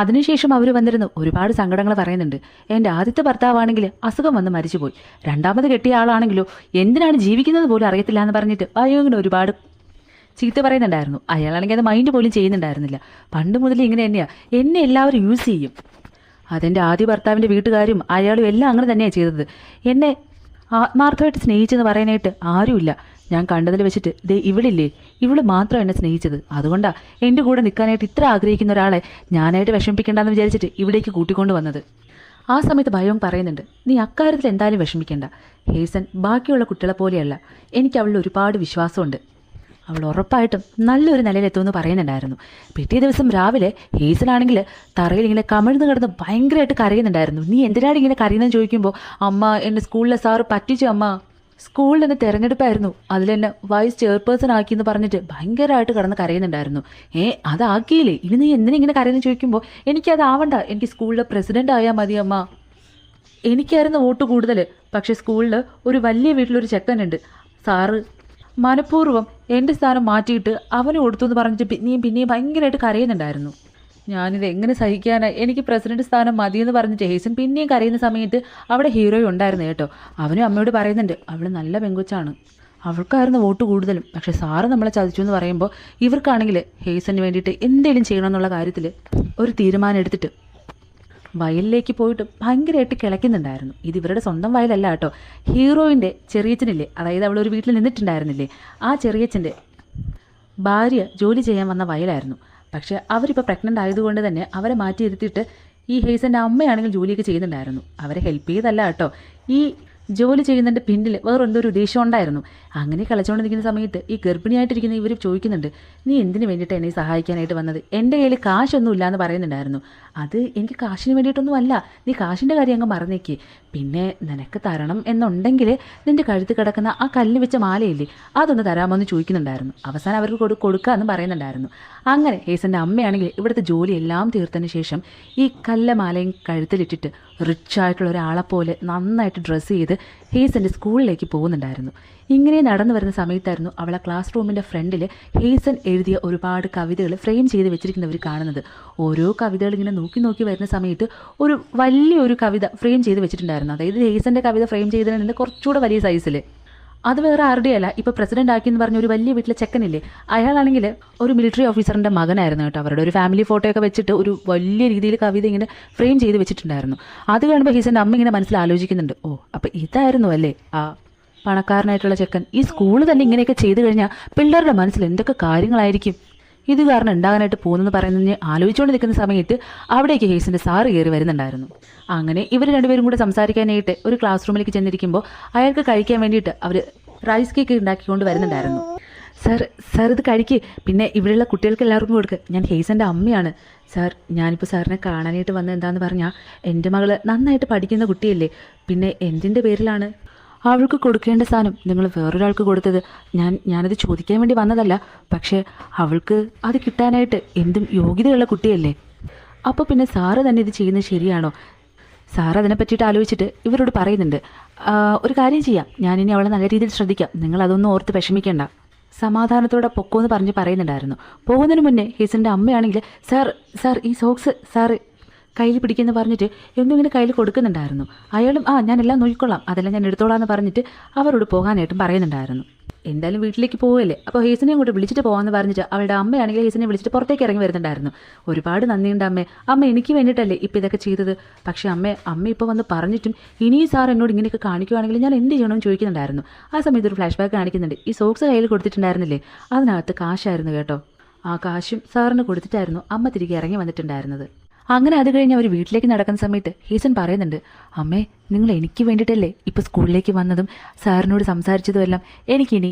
അതിനുശേഷം അവർ വന്നിരുന്നു ഒരുപാട് സങ്കടങ്ങൾ പറയുന്നുണ്ട്. എൻ്റെ ആദ്യത്തെ ഭർത്താവാണെങ്കിൽ അസുഖം വന്ന് മരിച്ചുപോയി, രണ്ടാമത് കെട്ടിയ ആളാണെങ്കിലോ എന്തിനാണ് ജീവിക്കുന്നത് പോലും അറിയത്തില്ല എന്ന് പറഞ്ഞിട്ട് അയ്യോങ്ങനെ ഒരുപാട് ചീത്ത പറയുന്നുണ്ടായിരുന്നു. അയാളാണെങ്കിൽ അത് മൈൻഡ് പോലും ചെയ്യുന്നുണ്ടായിരുന്നില്ല. പണ്ട് മുതൽ ഇങ്ങനെ തന്നെയാണ്, എന്നെ എല്ലാവരും യൂസ് ചെയ്യും. അതെൻ്റെ ആദ്യ ഭർത്താവിൻ്റെ വീട്ടുകാരും അയാളും എല്ലാം അങ്ങനെ തന്നെയാണ് ചെയ്തത്. എന്നെ ആത്മാർത്ഥമായിട്ട് സ്നേഹിച്ചെന്ന് പറയാനായിട്ട് ആരുമില്ല. ഞാൻ കണ്ടതിൽ വെച്ചിട്ട് ദേ ഇവളില്ലേ, ഇവള് മാത്രം എന്നെ സ്നേഹിച്ചത്. അതുകൊണ്ടാണ് എൻ്റെ കൂടെ നിൽക്കാനായിട്ട് ഇത്ര ആഗ്രഹിക്കുന്ന ഒരാളെ ഞാനായിട്ട് വിഷമിപ്പിക്കേണ്ടെന്ന് വിചാരിച്ചിട്ട് ഇവിടേക്ക് കൂട്ടിക്കൊണ്ട് വന്നത്. ആ സമയത്ത് ഭയവും പറയുന്നുണ്ട്, നീ അക്കാര്യത്തിൽ എന്തായാലും വിഷമിക്കേണ്ട. ഹേസൻ ബാക്കിയുള്ള കുട്ടികളെ പോലെയല്ല, എനിക്ക് അവളിൽ ഒരുപാട് വിശ്വാസമുണ്ട്. അവൾ ഉറപ്പായിട്ടും നല്ലൊരു നിലയിലെത്തുമെന്ന് പറയുന്നുണ്ടായിരുന്നു. പിറ്റേ ദിവസം രാവിലെ ഹേസനാണെങ്കിൽ തറയിൽ ഇങ്ങനെ കമിഴ്ന്ന് കിടന്ന് ഭയങ്കരമായിട്ട് കരയുന്നുണ്ടായിരുന്നു. നീ എന്തിനാണ് ഇങ്ങനെ കരയുന്നതെന്ന് ചോദിക്കുമ്പോൾ, അമ്മ എന്നെ സ്കൂളിലെ സാറ് പറ്റിച്ചു അമ്മ, സ്കൂളിൽ തന്നെ തിരഞ്ഞെടുപ്പായിരുന്നു, അതിലെന്നെ വൈസ് ചെയർപേഴ്സൺ ആക്കിയെന്ന് പറഞ്ഞിട്ട് ഭയങ്കരമായിട്ട് കിടന്ന് കരയുന്നുണ്ടായിരുന്നു. അതാക്കിയില്ലേ, ഇനി നീ എന്തിനാ ഇങ്ങനെ കരയുന്നത് ചോദിക്കുമ്പോൾ, എനിക്കതാവണ്ട, എനിക്ക് സ്കൂളിലെ പ്രസിഡൻ്റ് ആയാൽ മതി അമ്മ. എനിക്കായിരുന്നു വോട്ട് കൂടുതൽ, പക്ഷേ സ്കൂളിൽ ഒരു വലിയ വീട്ടിലൊരു ചെക്കനുണ്ട്, സാറ് മനഃപൂർവ്വം എൻ്റെ സ്ഥാനം മാറ്റിയിട്ട് അവന് കൊടുത്തു എന്ന് പറഞ്ഞിട്ട് പിന്നെയും ഭയങ്കരമായിട്ട് കരയുന്നുണ്ടായിരുന്നു. ഞാനിത് എങ്ങനെ സഹിക്കാനാണ്, എനിക്ക് പ്രസിഡന്റ് സ്ഥാനം മതിയെന്ന് പറഞ്ഞിട്ട് ഹേസൻ പിന്നെയും കരയുന്ന സമയത്ത് അവിടെ ഹീറോയും ഉണ്ടായിരുന്നു കേട്ടോ. അവനും അമ്മയോട് പറയുന്നുണ്ട്, അവൾ നല്ല പെങ്കൊച്ചാണ്, അവൾക്കായിരുന്നു വോട്ട് കൂടുതലും, പക്ഷേ സാറ് നമ്മളെ ചതിച്ചു എന്ന് പറയുമ്പോൾ ഇവർക്കാണെങ്കിൽ ഹേസന് വേണ്ടിയിട്ട് എന്തെങ്കിലും ചെയ്യണമെന്നുള്ള കാര്യത്തിൽ ഒരു തീരുമാനം എടുത്തിട്ട് വയലിലേക്ക് പോയിട്ട് ഭയങ്കരമായിട്ട് കിളയ്ക്കുന്നുണ്ടായിരുന്നു. ഇത് ഇവരുടെ സ്വന്തം വയലല്ല കേട്ടോ, ഹീറോയിൻ്റെ ചെറിയച്ഛനില്ലേ, അതായത് അവളൊരു വീട്ടിൽ നിന്നിട്ടുണ്ടായിരുന്നില്ലേ, ആ ചെറിയച്ഛൻ്റെ ഭാര്യ ജോലി ചെയ്യാൻ വന്ന വയലായിരുന്നു. പക്ഷേ അവരിപ്പോൾ പ്രഗ്നൻ്റ് ആയതുകൊണ്ട് തന്നെ അവരെ മാറ്റിയിരുത്തിയിട്ട് ഈ ഹേസൻ്റെ അമ്മയാണെങ്കിൽ ജോലിയൊക്കെ ചെയ്യുന്നുണ്ടായിരുന്നു. അവരെ ഹെൽപ്പ് ചെയ്തല്ല കേട്ടോ, ഈ ജോലി ചെയ്യുന്നതിൻ്റെ പിന്നിൽ വേറെന്തോ ഒരു ഉദ്ദേശം ഉണ്ടായിരുന്നു. അങ്ങനെ കളിച്ചുകൊണ്ട് നിൽക്കുന്ന സമയത്ത് ഈ ഗർഭിണിയായിട്ടിരിക്കുന്ന ഇവർ ചോദിക്കുന്നുണ്ട്, നീ എന്തിനു വേണ്ടിയിട്ട് എന്നെ സഹായിക്കാനായിട്ട് വന്നത്, എൻ്റെ കയ്യിൽ കാശൊന്നും ഇല്ലയെന്ന് പറയുന്നുണ്ടായിരുന്നു. അത് എനിക്ക് കാശിന് വേണ്ടിയിട്ടൊന്നും അല്ല, നീ കാശിൻ്റെ കാര്യം അങ്ങ് മറന്നേക്ക്, പിന്നെ നിനക്ക് തരണം എന്നുണ്ടെങ്കിൽ നിൻ്റെ കഴുത്ത് കിടക്കുന്ന ആ കല്ല് വെച്ച മാലയില്ലേ, അതൊന്ന് തരാമോ എന്ന് ചോദിക്കുന്നുണ്ടായിരുന്നു. അവസാനം അവർക്ക് കൊടുക്കാമെന്ന് പറയുന്നുണ്ടായിരുന്നു. അങ്ങനെ ഹേസൻ്റെ അമ്മയാണെങ്കിൽ ഇവിടുത്തെ ജോലി എല്ലാം തീർത്തതിന് ശേഷം ഈ കല്ലമാലയും കഴുത്തിലിട്ടിട്ട് റിച്ചായിട്ടുള്ള ഒരാളെപ്പോലെ നന്നായിട്ട് ഡ്രസ്സ് ചെയ്ത് ഹേസൻ്റെ സ്കൂളിലേക്ക് പോകുന്നുണ്ടായിരുന്നു. ഇങ്ങനെ നടന്നു വരുന്ന സമയത്തായിരുന്നു അവളെ ക്ലാസ് റൂമിൻ്റെ ഫ്രണ്ടിൽ ഹേസൻ എഴുതിയ ഒരുപാട് കവിതകൾ ഫ്രെയിം ചെയ്ത് വെച്ചിരിക്കുന്നവർ കാണുന്നത്. ഓരോ കവിതകൾ ഇങ്ങനെ നോക്കി വരുന്ന സമയത്ത് ഒരു വലിയൊരു കവിത ഫ്രെയിം ചെയ്ത് വെച്ചിട്ടുണ്ടായിരുന്നു. അതായത് ഹേസൻ്റെ കവിത ഫ്രെയിം ചെയ്തതിൽ നിന്ന് കുറച്ചുകൂടെ വലിയ സൈസിൽ. അത് വേറെ ആരുടെയല്ല, ഇപ്പോൾ പ്രസിഡന്റ് ആക്കിയെന്ന് പറഞ്ഞ ഒരു വലിയ വീട്ടിലെ ചെക്കനില്ലേ, അയാളാണെങ്കിൽ ഒരു മിലിറ്ററി ഓഫീസറിൻ്റെ മകനായിരുന്നു കേട്ടോ. അവരുടെ ഒരു ഫാമിലി ഫോട്ടോയൊക്കെ വെച്ചിട്ട് ഒരു വലിയ രീതിയിൽ കവിത ഇങ്ങനെ ഫ്രെയിം ചെയ്ത് വെച്ചിട്ടുണ്ടായിരുന്നു. അത് കാണുമ്പോൾ ഹീസൻ്റെ അമ്മ ഇങ്ങനെ മനസ്സിൽ ആലോചിക്കുന്നുണ്ട്, ഓ അപ്പോൾ ഇതായിരുന്നു അല്ലേ ആ പണക്കാരനായിട്ടുള്ള ചെക്കൻ. ഈ സ്കൂൾ തന്നെ ഇങ്ങനെയൊക്കെ ചെയ്തു കഴിഞ്ഞാൽ പിള്ളേരുടെ മനസ്സിൽ എന്തൊക്കെ കാര്യങ്ങളായിരിക്കും ഇത് കാരണം ഉണ്ടാകാനായിട്ട് പോകുന്നെന്ന് പറയുന്നതിന് ആലോചിച്ചുകൊണ്ട് നിൽക്കുന്ന സമയത്ത് അവിടേക്ക് ഹേസൻ്റെ സാറ് കയറി വരുന്നുണ്ടായിരുന്നു. അങ്ങനെ ഇവർ രണ്ടുപേരും കൂടെ സംസാരിക്കാനായിട്ട് ഒരു ക്ലാസ് റൂമിലേക്ക് ചെന്നിരിക്കുമ്പോൾ അയാൾക്ക് കഴിക്കാൻ വേണ്ടിയിട്ട് അവർ റൈസ് കേക്ക് ഉണ്ടാക്കിക്കൊണ്ട് വരുന്നുണ്ടായിരുന്നു. സാർ ഇത് കഴിക്ക്, പിന്നെ ഇവിടെയുള്ള കുട്ടികൾക്ക് എല്ലാവർക്കും കൊടുക്കുക, ഞാൻ ഹേസൻ്റെ അമ്മയാണ് സാർ. ഞാനിപ്പോൾ സാറിനെ കാണാനായിട്ട് വന്നത് എന്താണെന്ന് പറഞ്ഞാൽ, എൻ്റെ മകള് നന്നായിട്ട് പഠിക്കുന്ന കുട്ടിയല്ലേ, പിന്നെ എന്തിൻ്റെ പേരിലാണ് അവൾക്ക് കൊടുക്കേണ്ട സ്ഥാനം നിങ്ങൾ വേറൊരാൾക്ക് കൊടുത്തത്? ഞാനത് ചോദിക്കാൻ വേണ്ടി വന്നതല്ല, പക്ഷേ അവൾക്ക് അത് കിട്ടാനായിട്ട് എന്തും യോഗ്യതയുള്ള കുട്ടിയല്ലേ. അപ്പോൾ പിന്നെ സാറ് തന്നെ ഇത് ചെയ്യുന്നത് ശരിയാണോ? സാർ അതിനെ പറ്റിയിട്ട് ആലോചിച്ചിട്ട് ഇവരോട് പറയുന്നുണ്ട്, ഒരു കാര്യം ചെയ്യാം, ഞാനിനി അവളെ നല്ല രീതിയിൽ ശ്രദ്ധിക്കാം, നിങ്ങളതൊന്നും ഓർത്ത് വിഷമിക്കേണ്ട, സമാധാനത്തോടെ പൊക്കോന്ന് പറയുന്നുണ്ടായിരുന്നു. പോകുന്നതിന് മുന്നേ ഹേസൻ്റെ അമ്മയാണെങ്കിൽ, സാർ ഈ സോക്സ് സാറ് കയ്യിൽ പിടിക്കുമെന്ന് പറഞ്ഞിട്ട് എന്നും ഇങ്ങനെ കയ്യിൽ കൊടുക്കുന്നുണ്ടായിരുന്നു. അയാളും ഞാനെല്ലാം നോക്കിക്കൊള്ളാം, അതെല്ലാം ഞാൻ എടുത്തോളാം എന്ന് പറഞ്ഞിട്ട് അവരോട് പോകാനായിട്ടും പറയുന്നുണ്ടായിരുന്നു. എന്തായാലും വീട്ടിലേക്ക് പോവുകയല്ലേ, അപ്പോൾ ഹേസനെയും കൂടെ വിളിച്ചിട്ട് പോകാമെന്ന് പറഞ്ഞിട്ട് അവളുടെ അമ്മയാണെങ്കിൽ ഹേസനെ വിളിച്ചിട്ട് പുറത്തേക്ക് ഇറങ്ങി വരുന്നുണ്ടായിരുന്നു. ഒരുപാട് നന്ദിയുണ്ട് അമ്മ എനിക്ക് വേണ്ടിയിട്ടല്ലേ ഇപ്പോൾ ഇതൊക്കെ ചെയ്തത്, പക്ഷേ അമ്മ ഇപ്പോൾ വന്ന് പറഞ്ഞിട്ടും ഇനിയും സാർ എന്നോട് ഇങ്ങനെയൊക്കെ കാണിക്കുവാണെങ്കിൽ ഞാൻ എന്ത് ചെയ്യണമെന്ന് ചോദിക്കുന്നുണ്ടായിരുന്നു. ആ സമയത്ത് ഒരു ഫ്ലാഷ് ബാക്ക് കാണിക്കുന്നുണ്ട്. ഈ സോക്സ് കയ്യിൽ കൊടുത്തിട്ടുണ്ടായിരുന്നില്ലേ, അതിനകത്ത് കാശായിരുന്നു കേട്ടോ. ആ കാശും സാറിന് കൊടുത്തിട്ടായിരുന്നു അമ്മ തിരികെ ഇറങ്ങി വന്നിട്ടുണ്ടായിരുന്നത്. അങ്ങനെ അത് കഴിഞ്ഞ് അവർ വീട്ടിലേക്ക് നടക്കുന്ന സമയത്ത് ഹേസൻ പറയുന്നുണ്ട്, അമ്മേ നിങ്ങൾ എനിക്ക് വേണ്ടിയിട്ടല്ലേ ഇപ്പോൾ സ്കൂളിലേക്ക് വന്നതും സാറിനോട് സംസാരിച്ചതും എല്ലാം, എനിക്കിനി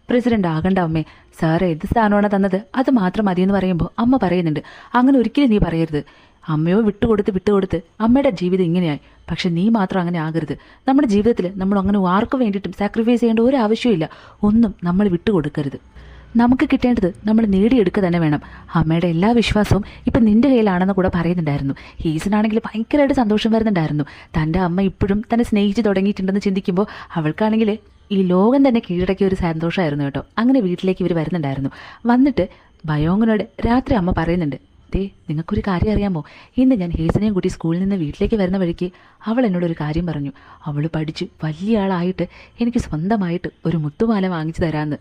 പ്രസിഡന്റ് ആകണ്ട അമ്മേ, സാർ ഏത് സ്ഥാനമാണ് തന്നത് അത് മാത്രം മതിയെന്ന് പറയുമ്പോൾ അമ്മ പറയുന്നുണ്ട്, അങ്ങനെ ഒരിക്കലും നീ പറയരുത്, അമ്മയോ വിട്ടുകൊടുത്ത് അമ്മയുടെ ജീവിതം ഇങ്ങനെയായി, പക്ഷെ നീ മാത്രം അങ്ങനെ ആകരുത്. നമ്മുടെ ജീവിതത്തിൽ നമ്മൾ അങ്ങനെ ആർക്കും വേണ്ടിയിട്ടും സാക്രിഫൈസ് ചെയ്യേണ്ട ഒരു ആവശ്യമില്ല, ഒന്നും നമ്മൾ വിട്ടുകൊടുക്കരുത്. നമുക്ക് കിട്ടേണ്ടത് നമ്മൾ നേടിയെടുക്കുക തന്നെ വേണം. അമ്മയുടെ എല്ലാ വിശ്വാസവും ഇപ്പം നിൻ്റെ കയ്യിലാണെന്ന് കൂടെ പറയുന്നുണ്ടായിരുന്നു. ഹീസിനാണെങ്കിൽ ഭയങ്കരമായിട്ട് സന്തോഷം വരുന്നുണ്ടായിരുന്നു. തൻ്റെ അമ്മ ഇപ്പോഴും തന്നെ സ്നേഹിച്ച് തുടങ്ങിയിട്ടുണ്ടെന്ന് ചിന്തിക്കുമ്പോൾ അവൾക്കാണെങ്കിൽ ഈ ലോകം തന്നെ കീഴടക്കിയ ഒരു സന്തോഷമായിരുന്നു കേട്ടോ. അങ്ങനെ വീട്ടിലേക്ക് ഇവർ വരുന്നുണ്ടായിരുന്നു. വന്നിട്ട് ബയോങ്ങിനോട് രാത്രി അമ്മ പറയുന്നുണ്ട്, ദേ നിങ്ങൾക്കൊരു കാര്യം അറിയാമോ, ഇന്ന് ഞാൻ ഹേസനെയും കൂട്ടി സ്കൂളിൽ നിന്ന് വീട്ടിലേക്ക് വരുന്ന വഴിക്ക് അവൾ എന്നോടൊരു കാര്യം പറഞ്ഞു. അവൾ പഠിച്ച് വലിയ ആളായിട്ട് എനിക്ക് സ്വന്തമായിട്ട് ഒരു മുത്തുമാല വാങ്ങിച്ചു തരാമെന്ന്.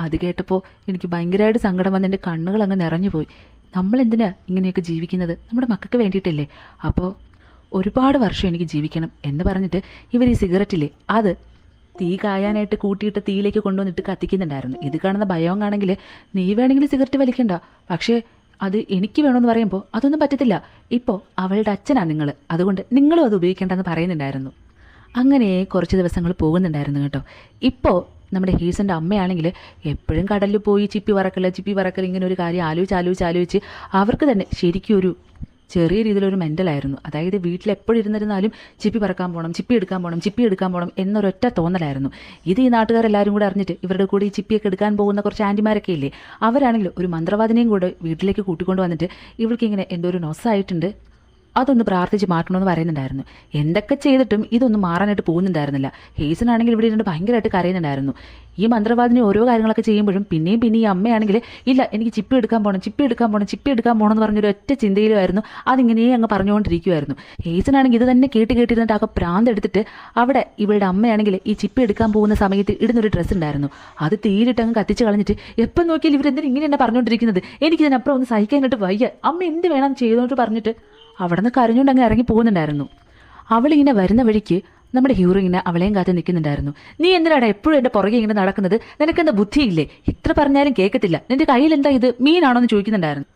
അത് കേട്ടപ്പോൾ എനിക്ക് ഭയങ്കരമായിട്ട് സങ്കടം വന്ന് എൻ്റെ കണ്ണുകൾ അങ്ങ് നിറഞ്ഞുപോയി. നമ്മളെന്തിനാ ഇങ്ങനെയൊക്കെ ജീവിക്കുന്നത്? നമ്മുടെ മക്കൾക്ക് വേണ്ടിയിട്ടല്ലേ. അപ്പോൾ ഒരുപാട് വർഷം എനിക്ക് ജീവിക്കണം എന്ന് പറഞ്ഞിട്ട് ഇവർ ഈ സിഗരറ്റില്ലേ അത് തീ കായാനായിട്ട് കൂട്ടിയിട്ട് തീയിലേക്ക് കൊണ്ടുവന്നിട്ട് കത്തിക്കുന്നുണ്ടായിരുന്നു. ഇത് കാണുന്ന ബയോങ്ങാണെങ്കിൽ നീ വേണമെങ്കിൽ സിഗരറ്റ് വലിക്കണ്ട, പക്ഷേ അത് എനിക്ക് വേണമെന്ന് പറയുമ്പോൾ അതൊന്നും പറ്റത്തില്ല. ഇപ്പോൾ അവളുടെ അച്ഛനാണ് നിങ്ങൾ, അതുകൊണ്ട് നിങ്ങളും അത് ഉപയോഗിക്കേണ്ടെന്ന് പറയുന്നുണ്ടായിരുന്നു. അങ്ങനെ കുറച്ച് ദിവസങ്ങൾ പോകുന്നുണ്ടായിരുന്നു കേട്ടോ. ഇപ്പോൾ നമ്മുടെ ഹീസൻ്റെ അമ്മയാണെങ്കിൽ എപ്പോഴും കടലിൽ പോയി ചിപ്പി വറക്കൽ ഇങ്ങനെ ഒരു കാര്യം ആലോചിച്ച് അവർക്ക് തന്നെ ശരിക്കും ഒരു ചെറിയ രീതിയിലൊരു മെൻ്റലായിരുന്നു. അതായത് വീട്ടിലെപ്പോഴും ഇരുന്നിരുന്നാലും ചിപ്പി പറക്കാൻ പോകണം, ചിപ്പി എടുക്കാൻ പോകണം എന്നൊരൊറ്റ തോന്നലായിരുന്നു. ഇത് ഈ നാട്ടുകാരെല്ലാവരും കൂടെ അറിഞ്ഞിട്ട് ഇവരുടെ കൂടെ ഈ ചിപ്പിയൊക്കെ എടുക്കാൻ പോകുന്ന കുറച്ച് ആൻറ്റിമാരൊക്കെ ഇല്ലേ, അവരാണെങ്കിൽ ഒരു മന്ത്രവാദിനെയും കൂടെ വീട്ടിലേക്ക് കൂട്ടിക്കൊണ്ട് വന്നിട്ട് ഇവൾക്കിങ്ങനെ എന്തോ ഒരു നൊസ്സായിട്ടുണ്ട്, അതൊന്ന് പ്രാർത്ഥിച്ച് മാറ്റണമെന്ന് പറയുന്നുണ്ടായിരുന്നു. എന്തൊക്കെ ചെയ്തിട്ടും ഇതൊന്നും മാറാനായിട്ട് പോകുന്നുണ്ടായിരുന്നില്ല. ഹേസനാണെങ്കിൽ ഇവിടെ ഇരുന്നിട്ട് ഭയങ്കരമായിട്ട് കരയുന്നുണ്ടായിരുന്നു. ഈ മന്ത്രവാദിനി ഓരോ കാര്യങ്ങളൊക്കെ ചെയ്യുമ്പോഴും പിന്നെയും ഈ അമ്മയാണെങ്കിൽ ഇല്ല എനിക്ക് ചിപ്പി എടുക്കാൻ പോകണം എന്ന് പറഞ്ഞൊരു ഒറ്റ ചിന്തയിലുമായിരുന്നു. അതിങ്ങനെ അങ്ങ് പറഞ്ഞുകൊണ്ടിരിക്കുമായിരുന്നു. ഹേസനാണെങ്കിൽ ഇത് തന്നെ കേട്ടിരുന്നിട്ട് ആകെ പ്രാന്തെടുത്തിട്ട് അവിടെ ഇവളുടെ അമ്മയാണെങ്കിൽ ഈ ചിപ്പി എടുക്കാൻ പോകുന്ന സമയത്ത് ഇടുന്നൊരു ഡ്രസ്സ് ഉണ്ടായിരുന്നു, അത് തീയിലിട്ട് അങ്ങ് കത്തിച്ച് കളഞ്ഞിട്ട് എപ്പം നോക്കിയാൽ ഇവരെന്തിനും ഇങ്ങനെ തന്നെ പറഞ്ഞുകൊണ്ടിരിക്കുന്നത്, എനിക്കിതിനപ്പുറം ഒന്ന് സഹിക്കാനായിട്ട് വയ്യ, അമ്മ എന്ത് വേണം ചെയ്തോട്ട് പറഞ്ഞിട്ട് അവിടെ നിന്ന് കരഞ്ഞുകൊണ്ട് അങ്ങ് ഇറങ്ങി പോകുന്നുണ്ടായിരുന്നു. അവളിങ്ങനെ വരുന്ന വഴിക്ക് നമ്മുടെ ഹീറോ ഇങ്ങനെ അവളെയും കാത്ത് നിൽക്കുന്നുണ്ടായിരുന്നു. നീ എന്തിനാണ് എപ്പോഴും എൻ്റെ പുറകെ ഇങ്ങനെ നടക്കുന്നത്? നിനക്കെന്താ ബുദ്ധിയില്ലേ? ഇത്ര പറഞ്ഞാലും കേൾക്കത്തില്ല. നിന്റെ കയ്യിൽ എന്താ ഇത്, മീനാണോ എന്ന് ചോദിക്കുന്നുണ്ടായിരുന്നു.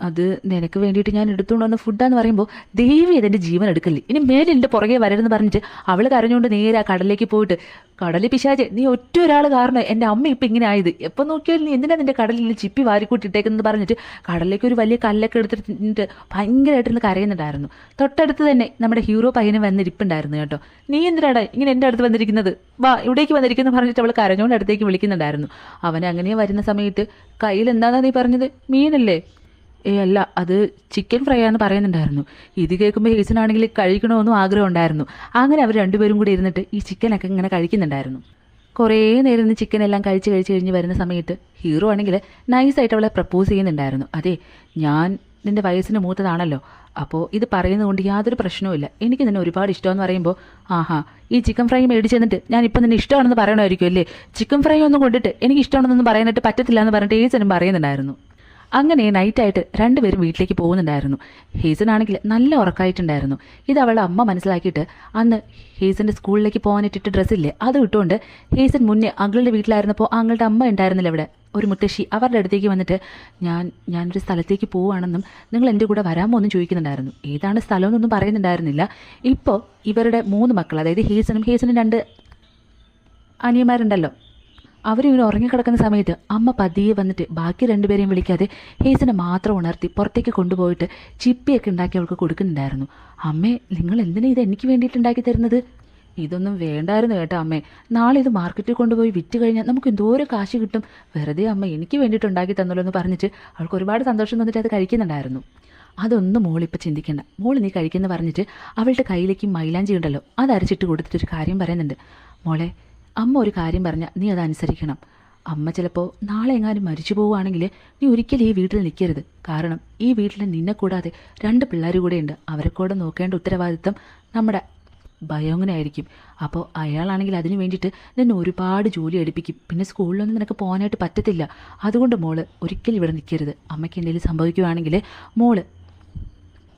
അത് നിനക്ക് വേണ്ടിയിട്ട് ഞാൻ എടുത്തുകൊണ്ട് വന്ന ഫുഡാന്ന് പറയുമ്പോൾ ദേവി അതെൻ്റെ ജീവൻ എടുക്കല്ലേ, ഇനി മേലെ എൻ്റെ പുറകെ വരരുതെന്ന് പറഞ്ഞിട്ട് അവൾ കരഞ്ഞുകൊണ്ട് നേരെ ആ കടലിലേക്ക് പോയിട്ട്, കടലിൽ പിശാചെ നീ ഒറ്റ ഒരാൾ കാരണം എൻ്റെ അമ്മ ഇപ്പം ഇങ്ങനെ ആയത്, എപ്പോൾ നോക്കിയാലും നീ എന്തിനാ നിൻ്റെ കടലിൽ ചിപ്പി വാരിക്കൂട്ടിട്ടേക്കെന്ന് പറഞ്ഞിട്ട് കടലിലേക്ക് ഒരു വലിയ കല്ലൊക്കെ എടുത്തിട്ട് ഭയങ്കരമായിട്ടിരുന്ന് കരയുന്നുണ്ടായിരുന്നു. തൊട്ടടുത്ത് തന്നെ നമ്മുടെ ഹീറോ പയ്യന് വന്നിരിപ്പുണ്ടായിരുന്നു കേട്ടോ. നീ എന്തിനാടാ ഇങ്ങനെ എൻ്റെ അടുത്ത് വന്നിരിക്കുന്നത്, വാ ഇവിടേക്ക് വന്നിരിക്കുന്നു പറഞ്ഞിട്ട് അവൾ കരഞ്ഞുകൊണ്ട് അടുത്തേക്ക് വിളിക്കുന്നുണ്ടായിരുന്നു. അവനെ അങ്ങനെ വരുന്ന സമയത്ത് കയ്യിൽ എന്താണെന്നാ നീ പറഞ്ഞത്, മീനല്ലേ? അല്ല അത് ചിക്കൻ ഫ്രൈ ആണെന്ന് പറയുന്നുണ്ടായിരുന്നു. ഇത് കേൾക്കുമ്പോൾ ഹേസനാണെങ്കിൽ കഴിക്കണമെന്നും ആഗ്രഹം ഉണ്ടായിരുന്നു. അങ്ങനെ അവർ രണ്ടുപേരും കൂടി ഇരുന്നിട്ട് ഈ ചിക്കനൊക്കെ ഇങ്ങനെ കഴിക്കുന്നുണ്ടായിരുന്നു. കുറേ നേരം നിന്ന് ചിക്കൻ എല്ലാം കഴിച്ച് കഴിഞ്ഞ് വരുന്ന സമയത്ത് ഹീറോ ആണെങ്കിൽ നൈസായിട്ട് അവളെ പ്രപ്പോസ് ചെയ്യുന്നുണ്ടായിരുന്നു. അതെ ഞാൻ നിൻ്റെ വയസ്സിന് മൂത്തതാണല്ലോ, അപ്പോൾ ഇത് പറയുന്നതുകൊണ്ട് യാതൊരു പ്രശ്നവുമില്ല, എനിക്ക് നിന്നെ ഒരുപാട് ഇഷ്ടമെന്ന് പറയുമ്പോൾ ആഹാ ഈ ചിക്കൻ ഫ്രൈ മേടിച്ച് തന്നിട്ട് ഞാനിപ്പോൾ നിന്നെ ഇഷ്ടമാണെന്ന് പറയണമായിരിക്കും അല്ലേ, ചിക്കൻ ഫ്രൈ ഒന്നും കൊണ്ടിട്ട് എനിക്ക് ഇഷ്ടമാണെന്നൊന്നും പറയാനായിട്ട് പറ്റത്തില്ല എന്ന് പറഞ്ഞിട്ട് ഹേസനും പറയുന്നുണ്ടായിരുന്നു. അങ്ങനെ നൈറ്റായിട്ട് രണ്ടുപേരും വീട്ടിലേക്ക് പോകുന്നുണ്ടായിരുന്നു. ഹേസനാണെങ്കിൽ നല്ല ഉറക്കമായിട്ടുണ്ടായിരുന്നു. ഇത് അവളുടെ അമ്മ മനസ്സിലാക്കിയിട്ട് അന്ന് ഹേസൻ്റെ സ്കൂളിലേക്ക് പോകാനിട്ടിട്ട് ഡ്രസ്സില്ലേ അത് ഇട്ടുകൊണ്ട് ഹേസൻ മുന്നേ അങ്കിളുടെ വീട്ടിലായിരുന്നപ്പോൾ അങ്ങളുടെ അമ്മ ഉണ്ടായിരുന്നില്ല ഇവിടെ, ഒരു മുത്തശ്ശി, അവരുടെ അടുത്തേക്ക് വന്നിട്ട് ഞാനൊരു സ്ഥലത്തേക്ക് പോവുകയാണെന്നും നിങ്ങൾ എൻ്റെ കൂടെ വരാമോ എന്നും ചോദിക്കുന്നുണ്ടായിരുന്നു. ഏതാണ് സ്ഥലമെന്നൊന്നും പറയുന്നുണ്ടായിരുന്നില്ല. ഇപ്പോൾ ഇവരുടെ 3 മക്കൾ, അതായത് ഹേസനും 2 അനിയന്മാരുണ്ടല്ലോ, അവരിങ്ങനെ ഉറങ്ങിക്കിടക്കുന്ന സമയത്ത് അമ്മ പതിയെ വന്നിട്ട് ബാക്കി 2 പേരെയും വിളിക്കാതെ ഹേസനെ മാത്രം ഉണർത്തി പുറത്തേക്ക് കൊണ്ടുപോയിട്ട് ചിപ്പിയൊക്കെ ഉണ്ടാക്കി അവൾക്ക് കൊടുക്കുന്നുണ്ടായിരുന്നു. അമ്മേ നിങ്ങൾ എന്തിനാ ഇത് എനിക്ക് വേണ്ടിയിട്ട് ഉണ്ടാക്കി തരുന്നത്? ഇതൊന്നും വേണ്ടായിരുന്നു കേട്ടോ അമ്മേ, നാളെ ഇത് മാർക്കറ്റിൽ കൊണ്ടുപോയി വിറ്റ് കഴിഞ്ഞാൽ നമുക്ക് എന്തോരം കാശ് കിട്ടും, വെറുതെ അമ്മ എനിക്ക് വേണ്ടിയിട്ട് ഉണ്ടാക്കി തന്നല്ലോ എന്ന് പറഞ്ഞിട്ട് അവൾക്ക് ഒരുപാട് സന്തോഷം തന്നിട്ട് അത് കഴിക്കുന്നുണ്ടായിരുന്നു. അതൊന്നും മോളിപ്പോൾ ചിന്തിക്കേണ്ട, മോൾ നീ കഴിക്കുന്ന പറഞ്ഞിട്ട് അവളുടെ കയ്യിലേക്ക് മൈലാഞ്ചി ഉണ്ടല്ലോ അത് അരച്ചിട്ട് കൊടുത്തിട്ടൊരു കാര്യം പറയുന്നുണ്ട്. മോളെ അമ്മ ഒരു കാര്യം പറഞ്ഞാൽ നീ അതനുസരിക്കണം. അമ്മ ചിലപ്പോൾ നാളെ എങ്ങാനും മരിച്ചു പോവുകയാണെങ്കിൽ നീ ഒരിക്കലും ഈ വീട്ടിൽ നിൽക്കരുത്. കാരണം ഈ വീട്ടിൽ നിന്നെ കൂടാതെ 2 പിള്ളേർ കൂടെ ഉണ്ട്, അവരെ കൂടെ നോക്കേണ്ട ഉത്തരവാദിത്തം നമ്മുടെ ബയോങ്ങിനായിരിക്കും. അപ്പോൾ അയാളാണെങ്കിൽ അതിന് വേണ്ടിയിട്ട് നിന്നെ ഒരുപാട് ജോലി എടുപ്പിക്കും, പിന്നെ സ്കൂളിലൊന്നും നിനക്ക് പോകാനായിട്ട് പറ്റത്തില്ല. അതുകൊണ്ട് മോള് ഒരിക്കലും ഇവിടെ നിൽക്കരുത്. അമ്മയ്ക്ക് എന്തെങ്കിലും സംഭവിക്കുകയാണെങ്കിൽ മോള്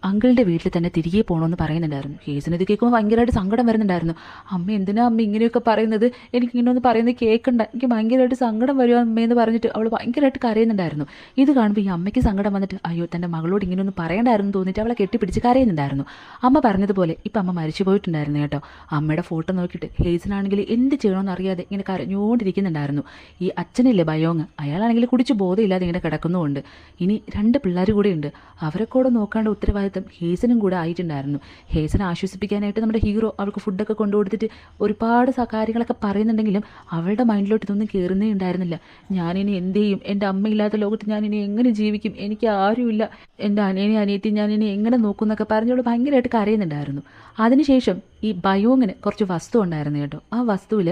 അങ്കിളുടെ വീട്ടിൽ തന്നെ തിരികെ പോകണമെന്ന് പറയുന്നുണ്ടായിരുന്നു. ഹേസന് ഇത് കേൾക്കുമ്പോൾ ഭയങ്കരമായിട്ട് സങ്കടം വരുന്നുണ്ടായിരുന്നു. അമ്മ എന്തിനാ അമ്മ ഇങ്ങനെയൊക്കെ പറയുന്നത്, എനിക്കിങ്ങനെ ഒന്ന് പറയുന്നത് കേൾക്കണ്ട, എനിക്ക് ഭയങ്കരമായിട്ട് സങ്കടം വരുമോ അമ്മയെന്ന് പറഞ്ഞിട്ട് അവൾ ഭയങ്കരമായിട്ട് കരയുന്നുണ്ടായിരുന്നു. ഇത് കാണുമ്പോൾ ഈ അമ്മയ്ക്ക് സങ്കടം വന്നിട്ട് അയ്യോ തൻ്റെ മകളോട് ഇങ്ങനെയൊന്നും പറയണ്ടായിരുന്നു തോന്നിയിട്ട് അവളെ കെട്ടിപ്പിടിച്ച് കരയുന്നുണ്ടായിരുന്നു. അമ്മ പറഞ്ഞതുപോലെ ഇപ്പം അമ്മ മരിച്ചു പോയിട്ടുണ്ടായിരുന്നു കേട്ടോ. അമ്മയുടെ ഫോട്ടോ നോക്കിയിട്ട് ഹേസനാണെങ്കിൽ എന്ത് ചെയ്യണമെന്ന് അറിയാതെ ഇങ്ങനെ കരഞ്ഞുകൊണ്ടിരിക്കുന്നുണ്ടായിരുന്നു. ഈ അച്ഛനില്ലേ ബയോങ്, അയാളാണെങ്കിൽ കുടിച്ച് ബോധമില്ലാതെ ഇങ്ങനെ കിടക്കുന്നുമുണ്ട്. ഇനി 2 പിള്ളേർ കൂടെ ഉണ്ട്, അവരെ കൂടെ നോക്കാണ്ട് ഉത്തരവാദിത്തം ഉത്തരവാദിത്തം ഹേസനും കൂടെ ആയിട്ടുണ്ടായിരുന്നു. ഹേസനെ ആശ്വസിപ്പിക്കാനായിട്ട് നമ്മുടെ ഹീറോ അവൾക്ക് ഫുഡൊക്കെ കൊണ്ടുകൊടുത്തിട്ട് ഒരുപാട് കാര്യങ്ങളൊക്കെ പറയുന്നുണ്ടെങ്കിലും അവളുടെ മൈൻഡിലോട്ട് ഇതൊന്നും കയറുന്നേ ഉണ്ടായിരുന്നില്ല. ഞാനിനി എന്ത് ചെയ്യും? എൻ്റെ അമ്മയില്ലാത്ത ലോകത്ത് ഞാനിനി എങ്ങനെ ജീവിക്കും? എനിക്ക് ആരുമില്ല. എൻ്റെ അനിയനെ അനിയത്തി ഞാനിനി എങ്ങനെ നോക്കും എന്നൊക്കെ പറഞ്ഞവൾ ഭയങ്കരമായിട്ട് കരയുന്നുണ്ടായിരുന്നു. അതിനുശേഷം ഈ ബയോങ്ങിന് കുറച്ച് വസ്തു ഉണ്ടായിരുന്നു കേട്ടോ. ആ വസ്തുവിൽ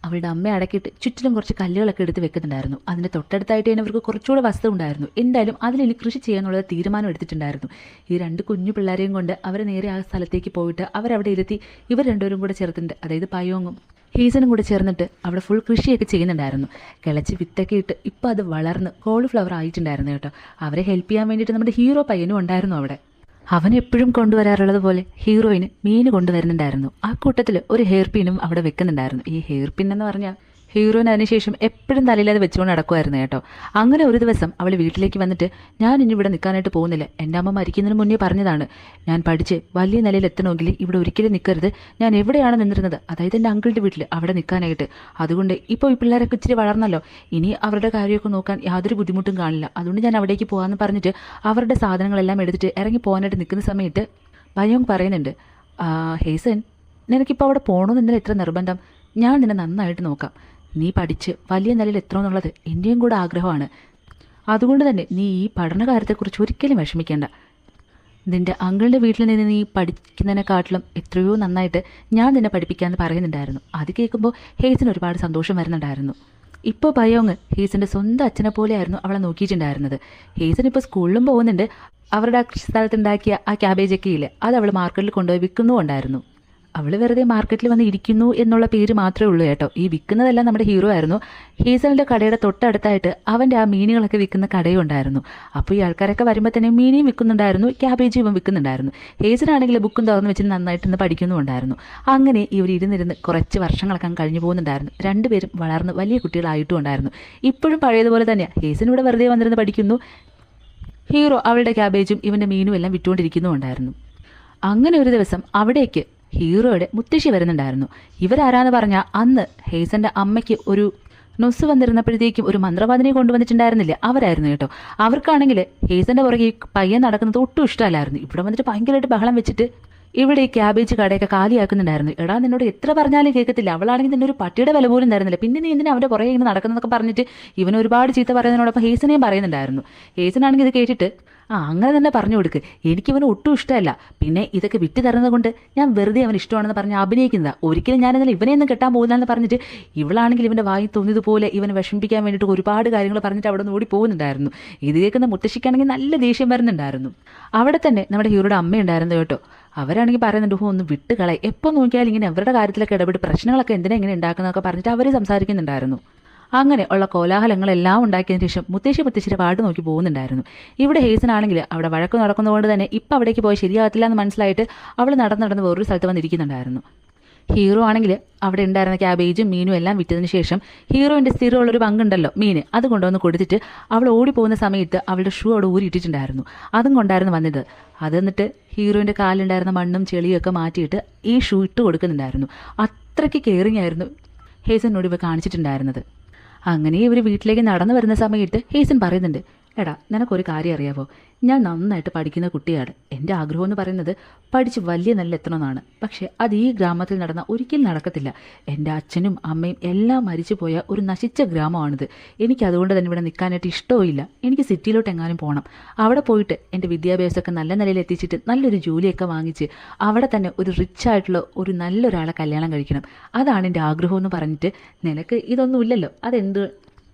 അവളുടെ അമ്മയെ അടക്കിയിട്ട് ചുറ്റിലും കുറച്ച് കല്ലുകളൊക്കെ എടുത്ത് വെക്കുന്നുണ്ടായിരുന്നു. അതിൻ്റെ തൊട്ടടുത്തായിട്ട് തന്നെ അവർക്ക് കുറച്ചുകൂടെ വസ്തു ഉണ്ടായിരുന്നു. എന്തായാലും അതിലിനി കൃഷി ചെയ്യാനുള്ള തീരുമാനം എടുത്തിട്ടുണ്ടായിരുന്നു. ഈ 2 കുഞ്ഞു പിള്ളേരെയും കൊണ്ട് അവർ നേരെ ആ സ്ഥലത്തേക്ക് പോയിട്ട് അവരവിടെ ഇരുത്തി ഇവർ രണ്ടുപേരും കൂടെ ചേർത്തിട്ടുണ്ട്, അതായത് പയോങ്ങും ഹീസനും കൂടെ ചേർന്നിട്ട് അവിടെ ഫുൾ കൃഷിയൊക്കെ ചെയ്യുന്നുണ്ടായിരുന്നു. കിളച്ച് വിത്തൊക്കെ ഇട്ട് ഇപ്പോൾ അത് വളർന്ന് കോളിഫ്ലവർ ആയിട്ടുണ്ടായിരുന്നു കേട്ടോ. അവരെ ഹെൽപ്പ് ചെയ്യാൻ വേണ്ടിയിട്ട് നമ്മുടെ ഹീറോ പയ്യനും ഉണ്ടായിരുന്നു അവിടെ. അവൻ എപ്പോഴും കൊണ്ടുവരാറുള്ളത് പോലെ ഹീറോയിന് മീൻ കൊണ്ടുവരുന്നുണ്ടായിരുന്നു. ആ കൂട്ടത്തിൽ ഒരു ഹെയർ പിന്നും അവിടെ വെക്കുന്നുണ്ടായിരുന്നു. ഈ ഹെയർ പിൻ എന്ന് പറഞ്ഞാൽ ഹീറോയിന് അതിനുശേഷം എപ്പോഴും തലയിൽ അത് വെച്ചുകൊണ്ട് നടക്കുമായിരുന്നു കേട്ടോ. അങ്ങനെ ഒരു ദിവസം അവൾ വീട്ടിലേക്ക് വന്നിട്ട് ഞാൻ ഇനി ഇവിടെ നിൽക്കാനായിട്ട് പോകുന്നില്ല. എൻ്റെ അമ്മ മരിക്കുന്നതിന് മുന്നേ പറഞ്ഞതാണ്, ഞാൻ പഠിച്ച് വലിയ നിലയിൽ എത്തണമെങ്കിൽ ഇവിടെ ഒരിക്കലും നിൽക്കരുത്. ഞാൻ എവിടെയാണ് നിന്നിരുന്നത്, അതായത് എൻ്റെ അങ്കിളുടെ വീട്ടിൽ, അവിടെ നിൽക്കാനായിട്ട്. അതുകൊണ്ട് ഇപ്പോൾ ഈ പിള്ളേരൊക്കെ ഇച്ചിരി വളർന്നല്ലോ, ഇനി അവരുടെ കാര്യമൊക്കെ നോക്കാൻ യാതൊരു ബുദ്ധിമുട്ടും കാണില്ല. അതുകൊണ്ട് ഞാൻ അവിടേക്ക് പോകാമെന്ന് പറഞ്ഞിട്ട് അവരുടെ സാധനങ്ങളെല്ലാം എടുത്തിട്ട് ഇറങ്ങി പോകാനായിട്ട് നിൽക്കുന്ന സമയത്ത് ബയോങ് പറയുന്നുണ്ട്, ഹേസൻ നിനക്കിപ്പോൾ അവിടെ പോകണമെന്ന് ഇത്ര നിർബന്ധം? ഞാൻ നിന്നെ നന്നായിട്ട് നോക്കാം. നീ പഠിച്ച് വലിയ നിലയിൽ എത്തണമെന്നുള്ളത് എൻ്റെയും കൂടെ ആഗ്രഹമാണ്. അതുകൊണ്ട് തന്നെ നീ ഈ പഠന കാര്യത്തെക്കുറിച്ച് ഒരിക്കലും വിഷമിക്കേണ്ട. നിൻ്റെ അങ്കിളിൻ്റെ വീട്ടിൽ നിന്ന് നീ പഠിക്കുന്നതിനെക്കാട്ടിലും എത്രയോ നന്നായിട്ട് ഞാൻ നിന്നെ പഠിപ്പിക്കാമെന്ന് പറയുന്നുണ്ടായിരുന്നു. അത് കേൾക്കുമ്പോൾ ഹേസിന് ഒരുപാട് സന്തോഷം വരുന്നുണ്ടായിരുന്നു. ഇപ്പോൾ ബയോങ് ഹേസിൻ്റെ സ്വന്തം അച്ഛനെ പോലെയായിരുന്നു അവളെ നോക്കിയിട്ടുണ്ടായിരുന്നത്. ഹേസൻ ഇപ്പോൾ സ്കൂളിലും പോകുന്നുണ്ട്. അവരുടെ സ്ഥലത്തുണ്ടാക്കിയ ആ ക്യാബേജൊക്കെ ഇല്ലേ, അത് അവൾ മാർക്കറ്റിൽ കൊണ്ടുപോയി വിൽക്കുന്നുമുണ്ടായിരുന്നു. അവൾ വെറുതെ മാർക്കറ്റിൽ വന്ന് ഇരിക്കുന്നു എന്നുള്ള പേര് മാത്രമേ ഉള്ളൂ കേട്ടോ. ഈ വിൽക്കുന്നതെല്ലാം നമ്മുടെ ഹീറോ ആയിരുന്നു. ഹേസലിൻ്റെ കടയുടെ തൊട്ടടുത്തായിട്ട് അവൻ്റെ ആ മീനുകളൊക്കെ വിൽക്കുന്ന കടയും ഉണ്ടായിരുന്നു. അപ്പോൾ ഈ ആൾക്കാരൊക്കെ വരുമ്പോൾ തന്നെ മീനിയും വിൽക്കുന്നുണ്ടായിരുന്നു, ക്യാബേജും ഇവൻ വിൽക്കുന്നുണ്ടായിരുന്നു. ഹേസനാണെങ്കിൽ ബുക്കും തുറന്ന് വെച്ച് നന്നായിട്ടൊന്ന് പഠിക്കുന്നുമുണ്ടായിരുന്നു. അങ്ങനെ ഇവർ ഇരുന്നിരുന്ന് കുറച്ച് വർഷങ്ങളൊക്കെ കഴിഞ്ഞു പോകുന്നുണ്ടായിരുന്നു. രണ്ടുപേരും വളർന്ന് വലിയ കുട്ടികളായിട്ടും ഉണ്ടായിരുന്നു. ഇപ്പോഴും പഴയതുപോലെ തന്നെയാണ്. ഹേസൻ ഇവിടെ വെറുതെ വന്നിരുന്ന് പഠിക്കുന്നു, ഹീറോ അവളുടെ ക്യാബേജും ഇവൻ്റെ മീനും എല്ലാം വിറ്റുകൊണ്ടിരിക്കുന്നുമുണ്ടായിരുന്നു. അങ്ങനെ ഒരു ദിവസം അവിടേക്ക് ഹീറോയുടെ മുത്തശ്ശി വരുന്നുണ്ടായിരുന്നു. ഇവരാരാന്ന് പറഞ്ഞാൽ അന്ന് ഹേസൻ്റെ അമ്മയ്ക്ക് ഒരു നൊസ് വന്നിരുന്നപ്പോഴത്തേക്കും ഒരു മന്ത്രവാദിനെ കൊണ്ടുവന്നിട്ടുണ്ടായിരുന്നില്ലേ, അവരായിരുന്നു കേട്ടോ. അവർക്കാണെങ്കിൽ ഹേസൻ്റെ പുറകെ പയ്യൻ നടക്കുന്നത് ഒട്ടും ഇഷ്ടമല്ലായിരുന്നു. ഇവിടെ വന്നിട്ട് ഭയങ്കരമായിട്ട് ബഹളം വെച്ചിട്ട് ഇവിടെ ഈ ക്യാബേജ് കടയൊക്കെ കാലിയാക്കുന്നുണ്ടായിരുന്നു. എടാ നിന്നോട് എത്ര പറഞ്ഞാലും കേൾക്കത്തില്ല, അവളാണെങ്കിൽ നിന്നെ ഒരു പട്ടിയുടെ വില പോലും തരുന്നില്ല, പിന്നെ നീ എന്തിനാ അവൻ്റെ പുറകെ ഇങ്ങനെ നടക്കുന്നതൊക്കെ പറഞ്ഞിട്ട് ഇവൻ ഒരുപാട് ചീത്ത പറയുന്നതിനോടൊപ്പം ഹേസനെയും പറയുന്നുണ്ടായിരുന്നു. ഹേസനാണെങ്കിൽ ഇത് കേട്ടിട്ട് അങ്ങനെ തന്നെ പറഞ്ഞു കൊടുക്ക്, എനിക്കിവന് ഒട്ടും ഇഷ്ടമല്ല, പിന്നെ ഇതൊക്കെ വിറ്റ് തരുന്നത് കൊണ്ട് ഞാൻ വെറുതെ അവൻ ഇഷ്ടമാണെന്ന് പറഞ്ഞ് അഭിനയിക്കുന്നതാണ്, ഒരിക്കലും ഞാനെന്നാൽ ഇവനെയൊന്നും കെട്ടാൻ പോകുന്നതെന്ന് പറഞ്ഞിട്ട് ഇവളാണെങ്കിൽ ഇവൻ്റെ വായി തോന്നിയതുപോലെ ഇവനെ വിഷമിപ്പിക്കാൻ വേണ്ടിയിട്ട് ഒരുപാട് കാര്യങ്ങൾ പറഞ്ഞിട്ട് അവിടെ നിന്ന് ഓടി പോകുന്നുണ്ടായിരുന്നു. ഇത് കേൾക്കുന്ന മുത്തശ്ശിക്കാണെങ്കിൽ നല്ല ദേഷ്യം വരുന്നുണ്ടായിരുന്നു. അവിടെ തന്നെ നമ്മുടെ ഹീറോയുടെ അമ്മയുണ്ടായിരുന്നു കേട്ടോ. അവരാണെങ്കിൽ പറയുന്നുണ്ട്, ഒന്ന് വിട്ട് കളയും, എപ്പോൾ നോക്കിയാലും ഇങ്ങനെ അവരുടെ കാര്യത്തിലൊക്കെ ഇടപെട്ട് പ്രശ്നങ്ങളൊക്കെ എന്തിനാ ഇങ്ങനെ ഉണ്ടാക്കുന്നതൊക്കെ പറഞ്ഞിട്ട് അവർ സംസാരിക്കുന്നുണ്ടായിരുന്നു. അങ്ങനെ ഉള്ള കോലാഹലങ്ങളെല്ലാം ഉണ്ടാക്കിയതിന് ശേഷം മുത്തശ്ശിയുടെ പാട്ട് നോക്കി പോകുന്നുണ്ടായിരുന്നു. ഇവിടെ ഹേസനാണെങ്കിൽ അവിടെ വഴക്ക് നടക്കുന്നതുകൊണ്ട് തന്നെ ഇപ്പം അവിടേക്ക് പോയി ശരിയാകത്തില്ല എന്ന് മനസ്സിലായിട്ട് അവൾ നടന്ന് വേറൊരു സ്ഥലത്ത് വന്നിരിക്കുന്നുണ്ടായിരുന്നു. ഹീറോ ആണെങ്കിൽ അവിടെ ഉണ്ടായിരുന്ന ക്യാബേജും മീനും എല്ലാം വിറ്റതിന് ശേഷം ഹീറോയിൻ്റെ സ്ഥിരമുള്ളൊരു പങ്കുണ്ടല്ലോ മീൻ, അത് കൊണ്ടുവന്ന് കൊടുത്തിട്ട് അവൾ ഓടിപ്പോകുന്ന സമയത്ത് അവളുടെ ഷൂ അവിടെ ഊരിയിട്ടിട്ടുണ്ടായിരുന്നു. അതും കൊണ്ടായിരുന്നു വന്നത്. അത് എന്നിട്ട് ഹീറോയിൻ്റെ കാലുണ്ടായിരുന്ന മണ്ണും ചെളിയും ഒക്കെ മാറ്റിയിട്ട് ഈ ഷൂ ഇട്ട് കൊടുക്കുന്നുണ്ടായിരുന്നു. അത്രയ്ക്ക് കെയറിങ് ആയിരുന്നു ഹേസനോട് ഇവ കാണിച്ചിട്ടുണ്ടായിരുന്നത്. അങ്ങനെ ഇവർ വീട്ടിലേക്ക് നടന്നു വരുന്ന സമയത്ത് ഹേസൻ പറയുന്നുണ്ട്, എടാ നിനക്കൊരു കാര്യം അറിയാവോ, ഞാൻ നന്നായിട്ട് പഠിക്കുന്ന കുട്ടിയാണ്. എൻ്റെ ആഗ്രഹം എന്ന് പറയുന്നത് പഠിച്ച് വലിയ നല്ല എത്തണമെന്നാണ്. പക്ഷേ അത് ഈ ഗ്രാമത്തിൽ നടന്നാൽ ഒരിക്കലും നടക്കത്തില്ല. എൻ്റെ അച്ഛനും അമ്മയും എല്ലാം മരിച്ചു പോയ ഒരു നശിച്ച ഗ്രാമമാണിത്. എനിക്കതുകൊണ്ട് തന്നെ ഇവിടെ നിൽക്കാനായിട്ട് ഇഷ്ടവുമില്ല. എനിക്ക് സിറ്റിയിലോട്ട് എങ്ങാനും പോകണം. അവിടെ പോയിട്ട് എൻ്റെ വിദ്യാഭ്യാസമൊക്കെ നല്ല നിലയിൽ എത്തിച്ചിട്ട് നല്ലൊരു ജോലിയൊക്കെ വാങ്ങിച്ച് അവിടെ തന്നെ ഒരു റിച്ച് ആയിട്ടുള്ള ഒരു നല്ലൊരാളെ കല്യാണം കഴിക്കണം. അതാണ് എൻ്റെ ആഗ്രഹം എന്ന് പറഞ്ഞിട്ട്, നിനക്ക് ഇതൊന്നുമില്ലല്ലോ, അതെന്ത്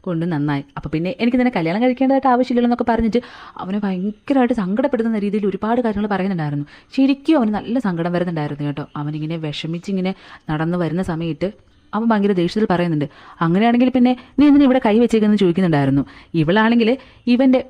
കൊണ്ട് നന്നായി, അപ്പോൾ പിന്നെ എനിക്ക് നിന്നെ കല്യാണം കഴിക്കേണ്ടതായിട്ട് ആവശ്യമില്ലല്ലോ എന്നൊക്കെ പറഞ്ഞിട്ട് അവനെ ഭയങ്കരമായിട്ട് സങ്കടപ്പെടുത്തുന്ന രീതിയിൽ ഒരുപാട് കാര്യങ്ങൾ പറയുന്നുണ്ടായിരുന്നു. ശരിക്കും അവന് നല്ല സങ്കടം വരുന്നുണ്ടായിരുന്നു കേട്ടോ. അവനിങ്ങനെ വിഷമിച്ചിങ്ങനെ നടന്നു വരുന്ന സമയത്ത് അവൻ ഭയങ്കര ദേഷ്യത്തിൽ പറയുന്നുണ്ട്, അങ്ങനെയാണെങ്കിൽ പിന്നെ നീ എന്തിനാ ഇവിടെ കൈ വെച്ചേക്കെന്ന് ചോദിക്കുന്നുണ്ടായിരുന്നു. ഇവളാണെങ്കിൽ ഇവൻ്റെ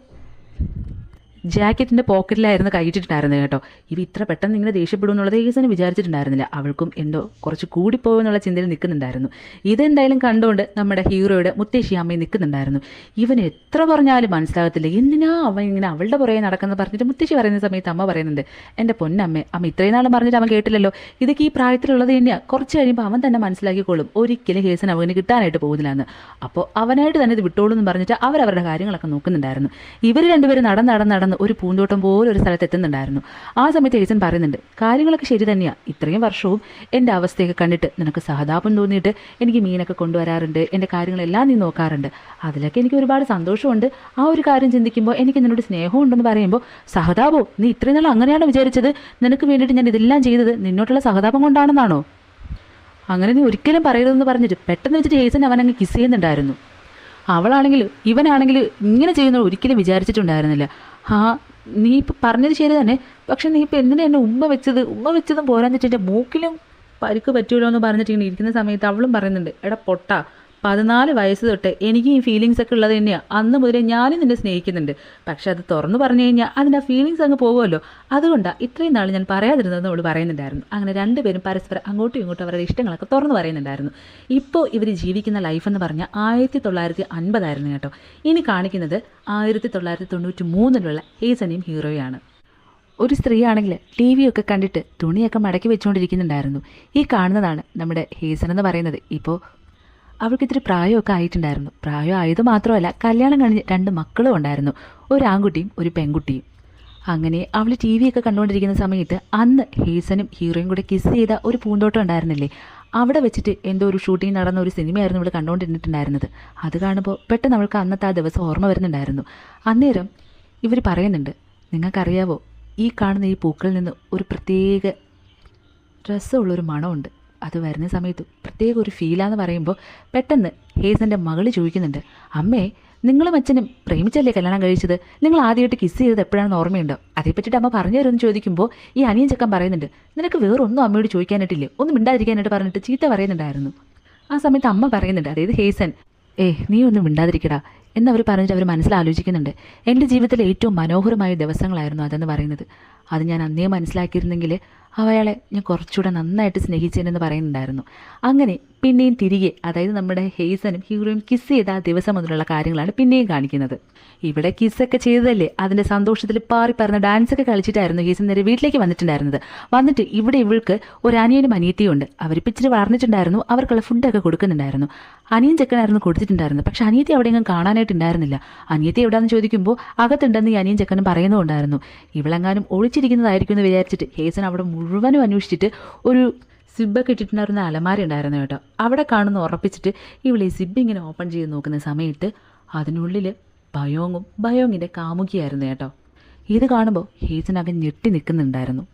ജാക്കറ്റിൻ്റെ പോക്കറ്റിലായിരുന്നു കൈയിട്ടിട്ടുണ്ടായിരുന്നത് കേട്ടോ. ഇവ ഇത്ര പെട്ടെന്ന് ഇങ്ങനെ ദേഷ്യപ്പെടും എന്നുള്ളത് ഹേസന് വിചാരിച്ചിട്ടുണ്ടായിരുന്നില്ല. അവൾക്കും എന്തോ കുറച്ച് കൂടിപ്പോയെന്നുള്ള ചിന്തയിൽ നിൽക്കുന്നുണ്ടായിരുന്നു. ഇതെന്തായാലും കണ്ടുകൊണ്ട് നമ്മുടെ ഹീറോയുടെ മുത്തശ്ശി അമ്മയും നിൽക്കുന്നുണ്ടായിരുന്നു. ഇവൻ എത്ര പറഞ്ഞാലും മനസ്സിലാകത്തില്ല, എന്തിനാ അവൻ ഇങ്ങനെ അവളുടെ പുറകെ നടക്കുന്നത് പറഞ്ഞിട്ട് മുത്തശ്ശി പറയുന്ന സമയത്ത് അമ്മ പറയുന്നുണ്ട്, എൻ്റെ പൊന്നമ്മേ, അമ്മ ഇത്രയും നാളും പറഞ്ഞിട്ട് അവൻ കേട്ടില്ലല്ലോ, ഇതൊക്കെ ഈ പ്രായത്തിലുള്ളത് തന്നെയാണ്, കുറച്ച് കഴിയുമ്പോൾ അവൻ തന്നെ മനസ്സിലാക്കിക്കോളും, ഒരിക്കലും ഹേസൻ അവന് കിട്ടാനായിട്ട് പോകുന്നില്ല എന്ന്. അപ്പോൾ അവനായിട്ട് തന്നെ ഇത് വിട്ടോളൂ എന്ന് പറഞ്ഞിട്ട് അവരവരുടെ കാര്യങ്ങളൊക്കെ നോക്കുന്നുണ്ടായിരുന്നു. ഇവർ രണ്ടുപേരും നടന്ന് നടന്ന് ഒരു പൂന്തോട്ടം പോലെ ഒരു സ്ഥലത്ത് എത്തുന്നുണ്ടായിരുന്നു. ആ സമയത്ത് ഹേസൻ പറയുന്നുണ്ട്, കാര്യങ്ങളൊക്കെ ശരി തന്നെയാണ്, ഇത്രയും വർഷവും എൻ്റെ അവസ്ഥയൊക്കെ കണ്ടിട്ട് നിനക്ക് സഹതാപം തോന്നിയിട്ട് എനിക്ക് മീനൊക്കെ കൊണ്ടുവരാറുണ്ട്, എൻ്റെ കാര്യങ്ങളെല്ലാം നീ നോക്കാറുണ്ട്, അതിലൊക്കെ എനിക്ക് ഒരുപാട് സന്തോഷമുണ്ട്. ആ ഒരു കാര്യം ചിന്തിക്കുമ്പോൾ എനിക്ക് നിന്നോട് സ്നേഹമുണ്ടെന്ന് പറയുമ്പോൾ സഹതാപോ, നീ ഇത്രയും നാൾ അങ്ങനെയാണ് വിചാരിച്ചത്? നിനക്ക് വേണ്ടിയിട്ട് ഞാൻ ഇതെല്ലാം ചെയ്തത് നിന്നോട്ടുള്ള സഹതാപം കൊണ്ടാണെന്നാണോ? അങ്ങനെ നീ ഒരിക്കലും പറയരുതെന്ന് പറഞ്ഞിട്ട് പെട്ടെന്ന് വെച്ചിട്ട് ഹേസൻ അവനങ്ങ് കിസ് ചെയ്യുന്നുണ്ടായിരുന്നു. അവളാണെങ്കിൽ ഇവനാണെങ്കിൽ ഇങ്ങനെ ചെയ്യുന്നത് ഒരിക്കലും വിചാരിച്ചിട്ടുണ്ടായിരുന്നില്ല. ആ, നീ ഇപ്പം പറഞ്ഞത് ശരി തന്നെ, പക്ഷെ നീ ഇപ്പം എന്തിനാ എന്നെ ഉമ്മ വെച്ചതും പോരാന്നിട്ട് എൻ്റെ മൂക്കിലും പരിക്ക് പറ്റുമല്ലോ എന്ന് പറഞ്ഞിട്ട് ഇങ്ങനെ ഇരിക്കുന്ന സമയത്ത് അവളും പറയുന്നുണ്ട്, എടാ പൊട്ടാ, 14 വയസ്സ് തൊട്ട് എനിക്ക് ഈ ഫീലിങ്സ് ഒക്കെ ഉള്ളത് തന്നെയാണ്. അന്ന് മുതലേ ഞാനും നിന്നെ സ്നേഹിക്കുന്നുണ്ട്. പക്ഷെ അത് തുറന്നു പറഞ്ഞു കഴിഞ്ഞാൽ അതിൻ്റെ ആ ഫീലിങ്സ് അങ്ങ് പോകുമല്ലോ, അതുകൊണ്ടാണ് ഇത്രയും നാൾ ഞാൻ പറയാതിരുന്നതെന്ന് അവൾ പറയുന്നുണ്ടായിരുന്നു. അങ്ങനെ രണ്ടുപേരും പരസ്പരം അങ്ങോട്ടും ഇങ്ങോട്ടും അവരുടെ ഇഷ്ടങ്ങളൊക്കെ തുറന്നു പറയുന്നുണ്ടായിരുന്നു. ഇപ്പോൾ ഇവർ ജീവിക്കുന്ന ലൈഫ് എന്ന് പറഞ്ഞാൽ 1950 കേട്ടോ. ഇനി കാണിക്കുന്നത് 1993 ഹേസനെയും ഹീറോയാണ്. ഒരു സ്ത്രീയാണെങ്കിൽ ടി വി ഒക്കെ കണ്ടിട്ട് തുണിയൊക്കെ മടക്കി വെച്ചുകൊണ്ടിരിക്കുന്നുണ്ടായിരുന്നു. ഈ കാണുന്നതാണ് നമ്മുടെ ഹേസൻ എന്ന് പറയുന്നത്. ഇപ്പോൾ അവൾക്ക് ഇത്തിരി പ്രായമൊക്കെ ആയിട്ടുണ്ടായിരുന്നു. പ്രായം ആയത് മാത്രമല്ല, കല്യാണം കഴിഞ്ഞ് 2 മക്കളും ഉണ്ടായിരുന്നു, ഒരു ആൺകുട്ടിയും ഒരു പെൺകുട്ടിയും. അങ്ങനെ അവൾ ടി വി ഒക്കെ കണ്ടുകൊണ്ടിരിക്കുന്ന സമയത്ത് അന്ന് ഹേസനും ഹീറോയും കൂടെ കിസ് ചെയ്ത ഒരു പൂന്തോട്ടം ഉണ്ടായിരുന്നില്ലേ, അവിടെ വെച്ചിട്ട് എന്തോ ഒരു ഷൂട്ടിംഗ് നടന്ന ഒരു സിനിമയായിരുന്നു ഇവൾ കണ്ടുകൊണ്ടിരുന്നിട്ടുണ്ടായിരുന്നത്. അത് കാണുമ്പോൾ പെട്ടെന്ന് അവൾക്ക് അന്നത്തെ ആ ദിവസം ഓർമ്മ വരുന്നുണ്ടായിരുന്നു. അന്നേരം ഇവർ പറയുന്നുണ്ട്, നിങ്ങൾക്കറിയാവോ, ഈ കാണുന്ന ഈ പൂക്കളിൽ നിന്ന് ഒരു പ്രത്യേക രസമുള്ളൊരു മണമുണ്ട്, അത് വരുന്ന സമയത്ത് പ്രത്യേക ഒരു ഫീലാന്ന് പറയുമ്പോൾ പെട്ടെന്ന് ഹേസൻ്റെ മകൾ ചോദിക്കുന്നുണ്ട്, അമ്മേ, നിങ്ങളും അച്ഛനും പ്രേമിച്ചല്ലേ കല്യാണം കഴിച്ചത്? നിങ്ങൾ ആദ്യമായിട്ട് കിസ് ചെയ്തത് എപ്പോഴാണെന്ന് ഓർമ്മയുണ്ടോ? അതേപ്പറ്റിയിട്ട് അമ്മ പറഞ്ഞു തരുമെന്ന് ചോദിക്കുമ്പോൾ ഈ അനിയൻ ചെക്കൻ പറയുന്നുണ്ട്, നിനക്ക് വേറൊന്നും അമ്മയോട് ചോദിക്കാനായിട്ടില്ലേ, ഒന്നും മിണ്ടാതിരിക്കാനായിട്ട് പറഞ്ഞിട്ട് ചീത്ത പറയുന്നുണ്ടായിരുന്നു. ആ സമയത്ത് അമ്മ പറയുന്നുണ്ട്, അതായത് ഹേസൻ, നീ ഒന്നും മിണ്ടാതിരിക്കടാ എന്നവർ പറഞ്ഞിട്ട് അവർ മനസ്സിലാലോചിക്കുന്നുണ്ട്. എൻ്റെ ജീവിതത്തിലെ ഏറ്റവും മനോഹരമായ ദിവസങ്ങളായിരുന്നു അതെന്ന് പറയുന്നത്. അത് ഞാൻ അന്നേ മനസ്സിലാക്കിയിരുന്നെങ്കിൽ അവളെ ഞാൻ കുറച്ചുകൂടെ നന്നായിട്ട് സ്നേഹിച്ചേനെന്ന് പറയുന്നുണ്ടായിരുന്നു. അങ്ങനെ പിന്നെയും തിരികെ, അതായത് നമ്മുടെ ഹേസനും ഹീറോയും കിസ് ചെയ്ത ആ ദിവസം മുതലുള്ള കാര്യങ്ങളാണ് പിന്നെയും കാണിക്കുന്നത്. ഇവിടെ കിസ്സൊക്കെ ചെയ്തതല്ലേ, അതിൻ്റെ സന്തോഷത്തിൽ പാറി പറഞ്ഞ ഡാൻസൊക്കെ കളിച്ചിട്ടായിരുന്നു ഹേസൻ നേരെ വീട്ടിലേക്ക് വന്നിട്ടുണ്ടായിരുന്നത്. വന്നിട്ട് ഇവിടെ ഇവൾക്ക് ഒരു അനിയനും അനിയത്തിയും ഉണ്ട്. അവർ ഇച്ചിരി വളർന്നിട്ടുണ്ടായിരുന്നു, അവർക്കുള്ള ഫുഡൊക്കെ കൊടുക്കുന്നുണ്ടായിരുന്നു. അനിയൻ ചെക്കനായിരുന്നു കൊടുത്തിട്ടുണ്ടായിരുന്നു, പക്ഷെ അനിയത്തി അവിടെയെങ്കിലും കാണാനായിട്ടുണ്ടായിരുന്നില്ല. അനിയത്തി എവിടെയാണെന്ന് ചോദിക്കുമ്പോൾ അകത്തുണ്ടെന്ന് ഈ അനിയൻ ചെക്കനും പറയുന്നുണ്ടായിരുന്നു. ഇവളെങ്ങാനും ഒളിച്ചിരിക്കുന്നതായിരിക്കും എന്ന് വിചാരിച്ചിട്ട് ഹേസൻ അവിടെ മുഴുവനും അന്വേഷിച്ചിട്ട് ഒരു സിബ്ബൊക്കെ ഇട്ടിട്ടുണ്ടായിരുന്ന അലമാര ഉണ്ടായിരുന്നു കേട്ടോ. അവിടെ കാണുന്ന ഉറപ്പിച്ചിട്ട് ഇവളെ സിബ് ഇങ്ങനെ ഓപ്പൺ ചെയ്ത് നോക്കുന്ന സമയത്ത് അതിനുള്ളിൽ ബയോങ്ങിൻ്റെ കാമുകിയായിരുന്നു കേട്ടോ. ഇത് കാണുമ്പോൾ ഹേസനകം ഞെട്ടി നിൽക്കുന്നുണ്ടായിരുന്നു.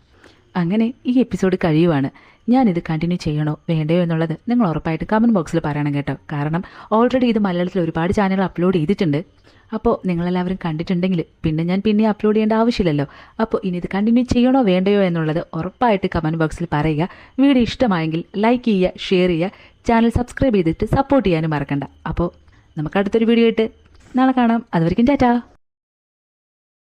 അങ്ങനെ ഈ എപ്പിസോഡ് കഴിയുവാണ്. ഞാനിത് കണ്ടിന്യൂ ചെയ്യണോ വേണ്ടയോ എന്നുള്ളത് നിങ്ങൾ ഉറപ്പായിട്ട് കമൻറ്റ് ബോക്സിൽ പറയണം കേട്ടോ. കാരണം ഓൾറെഡി ഇത് മലയാളത്തിൽ ഒരുപാട് ചാനലുകൾ അപ്ലോഡ് ചെയ്തിട്ടുണ്ട്. അപ്പോൾ നിങ്ങളെല്ലാവരും കണ്ടിട്ടുണ്ടെങ്കിൽ പിന്നെ അപ്ലോഡ് ചെയ്യേണ്ട ആവശ്യമില്ലല്ലോ. അപ്പോൾ ഇനി ഇത് കണ്ടിന്യൂ ചെയ്യണോ വേണ്ടയോ എന്നുള്ളത് ഉറപ്പായിട്ട് കമൻറ്റ് ബോക്സിൽ പറയുക. വീഡിയോ ഇഷ്ടമായെങ്കിൽ ലൈക്ക് ചെയ്യുക, ഷെയർ ചെയ്യുക, ചാനൽ സബ്സ്ക്രൈബ് ചെയ്തിട്ട് സപ്പോർട്ട് ചെയ്യാനും മറക്കണ്ട. അപ്പോൾ നമുക്ക് അടുത്തൊരു വീഡിയോ ആയിട്ട് നാളെ കാണാം. അതുവരെയ്ക്കും ടാറ്റാ.